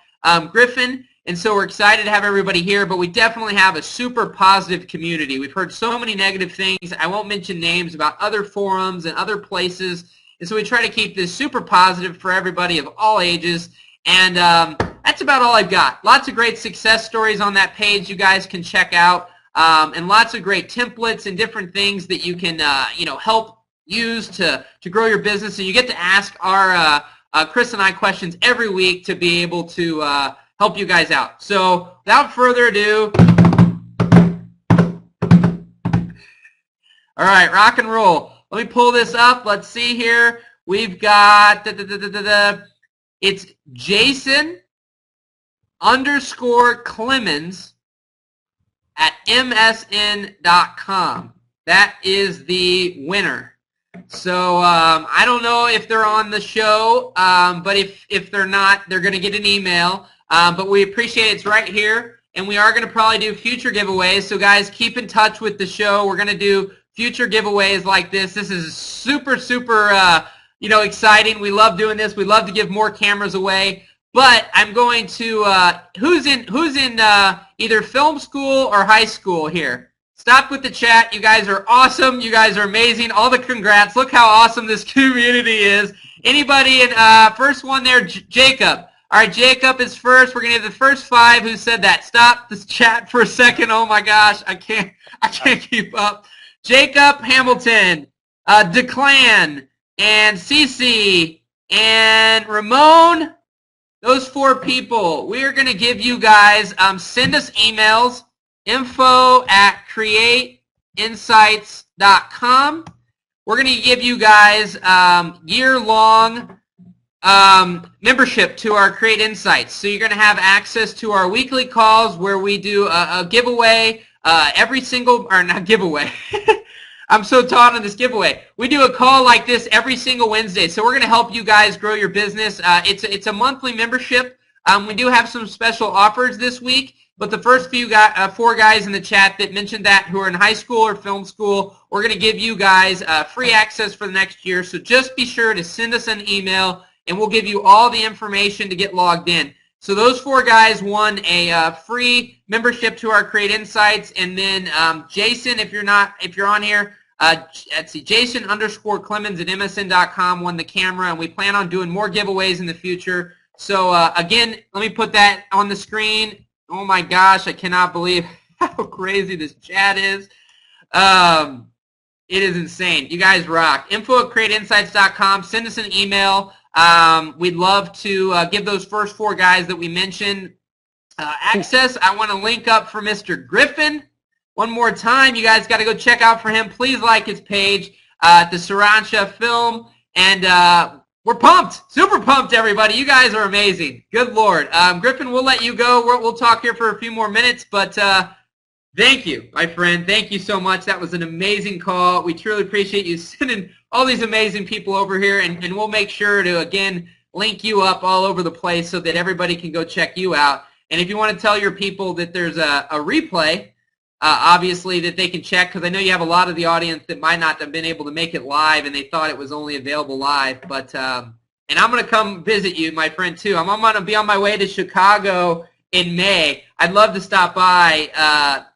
Griffin. And so we're excited to have everybody here, but we definitely have a super positive community. We've heard so many negative things. I won't mention names about other forums and other places. And so we try to keep this super positive for everybody of all ages. And that's about all I've got. Lots of great success stories on that page you guys can check out, and lots of great templates and different things that you can you know, help use to grow your business. And you get to ask our Chris and I questions every week to be able to help you guys out. So without further ado, all right, rock and roll. Let me pull this up. Let's see here. We've got it's Jason_Clemens at msn.com. That is the winner. So I don't know if they're on the show, but if they're not, they're going to get an email. But we appreciate it. It's right here, and we are going to probably do future giveaways. So guys, keep in touch with the show. We're going to do future giveaways like this. This is super, super you know, exciting. We love doing this. We love to give more cameras away. But I'm going to who's in either film school or high school here? Stop with the chat. You guys are awesome. You guys are amazing. All the congrats. Look how awesome this community is. Anybody in first one there? Jacob. All right, Jacob is first. We're going to have the first 5 who said that. Stop this chat for a second. Oh my gosh, I can't keep up. Jacob Hamilton, Declan, and Cece, and Ramon. Those 4 people. We are going to give you guys, send us emails, info@createinsights.com. We're going to give you guys year-long membership to our Create Insights. So you're going to have access to our weekly calls where we do a giveaway every single, or not giveaway, I'm so taught on this giveaway. We do a call like this every single Wednesday, so we're going to help you guys grow your business. It's a monthly membership. We do have some special offers this week, but the first four guys in the chat that mentioned that who are in high school or film school, we're going to give you guys free access for the next year. So just be sure to send us an email, and we'll give you all the information to get logged in. So those four guys won a free membership to our Create Insights, and then Jason, if you're on here, let's see, Jason_Clemens at MSN.com won the camera, and we plan on doing more giveaways in the future. So again, let me put that on the screen. Oh my gosh, I cannot believe how crazy this chat is. It is insane. You guys rock. info@createinsights.com. Send us an email. We'd love to give those first four guys that we mentioned access. I want to link up for Mr. Griffin one more time. You guys got to go check out for him. Please like his page at the Sriracha Film. And we're pumped. Super pumped, everybody. You guys are amazing. Good Lord. Griffin, we'll let you go. We'll talk here for a few more minutes, but thank you, my friend. Thank you so much. That was an amazing call. We truly appreciate you sending all these amazing people over here, and we'll make sure to, again, link you up all over the place so that everybody can go check you out. And if you want to tell your people that there's a replay, obviously, that they can check, because I know you have a lot of the audience that might not have been able to make it live, and they thought it was only available live. But and I'm going to come visit you, my friend, too. I'm going to be on my way to Chicago in May. I'd love to stop by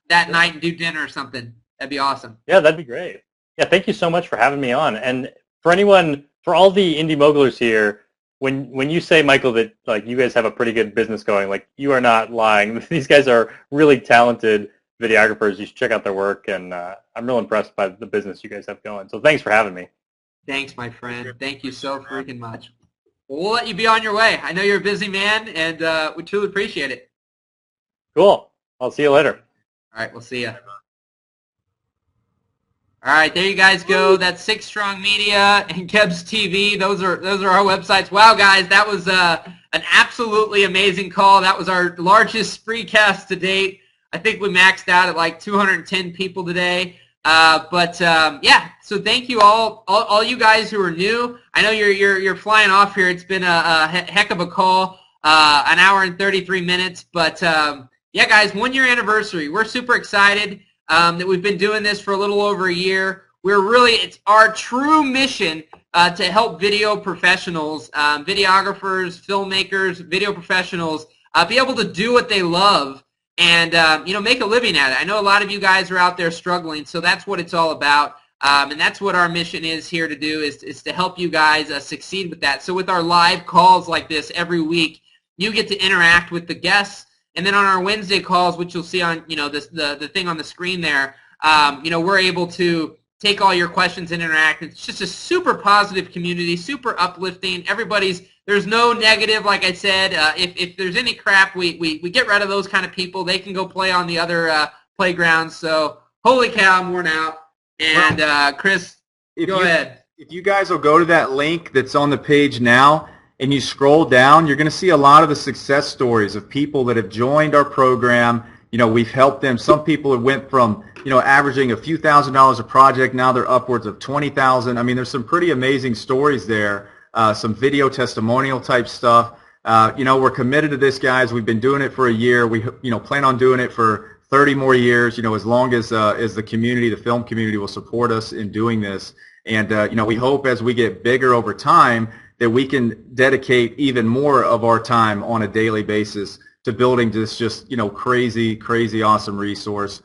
that night and do dinner or something. That'd be awesome. Yeah, that'd be great. Yeah, thank you so much for having me on. And for anyone, for all the indie mogulers here, when you say, Michael, that like you guys have a pretty good business going, like you are not lying. These guys are really talented videographers. You should check out their work, and I'm real impressed by the business you guys have going. So thanks for having me. Thanks, my friend. Thank you so freaking much. Well, we'll let you be on your way. I know you're a busy man, and we truly appreciate it. Cool. I'll see you later. All right, we'll see you. All right, there you guys go. That's Six Strong Media and Kebs TV. Those are our websites. Wow, guys, that was an absolutely amazing call. That was our largest free cast to date. I think we maxed out at like 210 people today. Yeah, so thank you all you guys who are new. I know you're flying off here. It's been a heck of a call, an hour and 33 minutes. But yeah, guys, 1 year anniversary. We're super excited that we've been doing this for a little over a year. It's our true mission to help video professionals, videographers, filmmakers, video professionals be able to do what they love and make a living at it. I know a lot of you guys are out there struggling, so that's what it's all about. And that's what our mission is here to do, is to help you guys succeed with that. So with our live calls like this every week, you get to interact with the guests. And then on our Wednesday calls, which you'll see on the thing on the screen there, we're able to take all your questions and interact. It's just a super positive community, super uplifting. There's no negative, like I said. If there's any crap, we get rid of those kind of people. They can go play on the other playgrounds. So holy cow, I'm worn out. And Chris, go ahead. If you guys will go to that link that's on the page now, and you scroll down, you're going to see a lot of the success stories of people that have joined our program. We've helped them. Some people have went from, averaging a few $1,000s a project. Now they're upwards of 20,000. I mean, there's some pretty amazing stories there, some video testimonial type stuff. We're committed to this, guys. We've been doing it for a year. We, plan on doing it for 30 more years, as long as the community, the film community will support us in doing this. And, we hope as we get bigger over time, that we can dedicate even more of our time on a daily basis to building this just crazy awesome resource.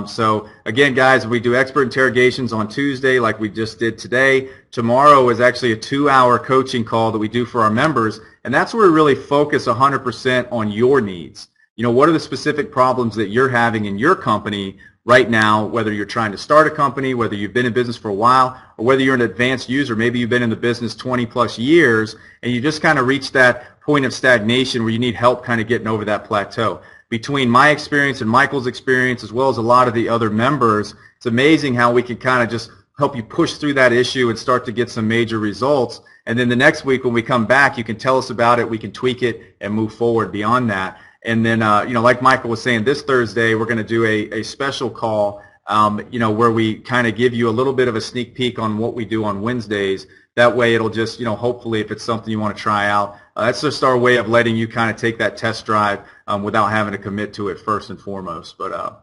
So again, guys, we do expert interrogations on Tuesday like we just did today. Tomorrow is actually a 2-hour coaching call that we do for our members, and that's where we really focus 100% on your needs. What are the specific problems that you're having in your company right now, whether you're trying to start a company, whether you've been in business for a while, or whether you're an advanced user, maybe you've been in the business 20 plus years and you just kind of reached that point of stagnation where you need help kind of getting over that plateau. Between my experience and Michael's experience, as well as a lot of the other members, it's amazing how we can kind of just help you push through that issue and start to get some major results. And then the next week when we come back, you can tell us about it, we can tweak it and move forward beyond that. And then, like Michael was saying, this Thursday we're going to do a special call where we kind of give you a little bit of a sneak peek on what we do on Wednesdays. That way it'll just, hopefully if it's something you want to try out, that's just our way of letting you kind of take that test drive without having to commit to it first and foremost. But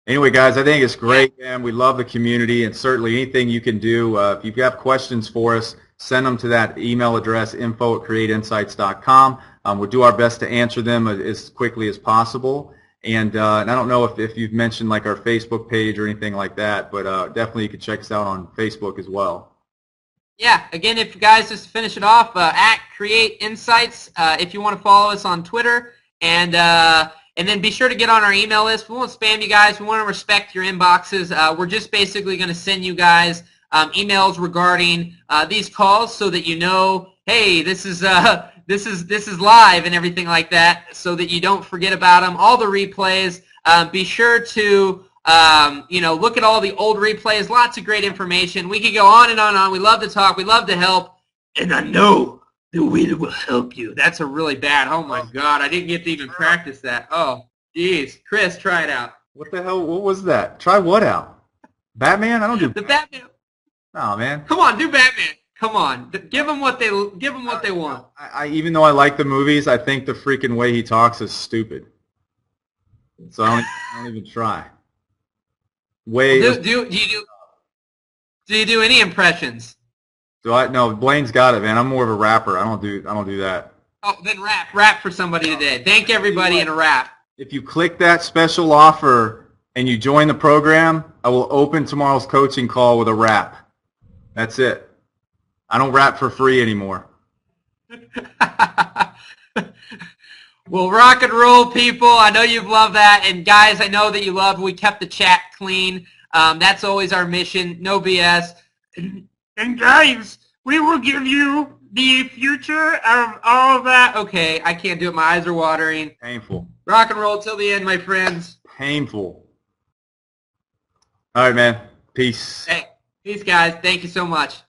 anyway, guys, I think it's great, man. We love the community, and certainly anything you can do. If you have questions for us, send them to that email address, info@createinsights.com. We'll do our best to answer them as quickly as possible. And I don't know if you've mentioned like our Facebook page or anything like that, but definitely you can check us out on Facebook as well. Yeah, again, if you guys just finish it off, at Create Insights, if you want to follow us on Twitter, and then be sure to get on our email list. We won't spam you guys. We want to respect your inboxes. We're just basically going to send you guys emails regarding these calls so that you know, hey, this is live and everything like that, so that you don't forget about them. All the replays. Be sure to look at all the old replays. Lots of great information. We could go on and on and on. We love to talk. We love to help, and I know that we will help you. That's a really bad. Oh my God, I didn't get to even practice that. Oh, geez, Chris, try it out. What the hell? What was that? Try what out? Batman? I don't do the Batman. Oh man. Come on, do Batman. Come on, give them what they want. I even though I like the movies, I think the freaking way he talks is stupid. So I don't even try. Do you do any impressions? No, Blaine's got it, man. I'm more of a rapper. I don't do that. Oh, then rap for somebody today. Thank everybody in a rap. If you click that special offer and you join the program, I will open tomorrow's coaching call with a rap. That's it. I don't rap for free anymore. Well, rock and roll, people. I know you've loved that. And guys, I know that you loved we kept the chat clean. That's always our mission. No BS. And guys, we will give you the future of all of that. Okay, I can't do it. My eyes are watering. Painful. Rock and roll till the end, my friends. Painful. All right, man. Peace. Hey, peace, guys. Thank you so much.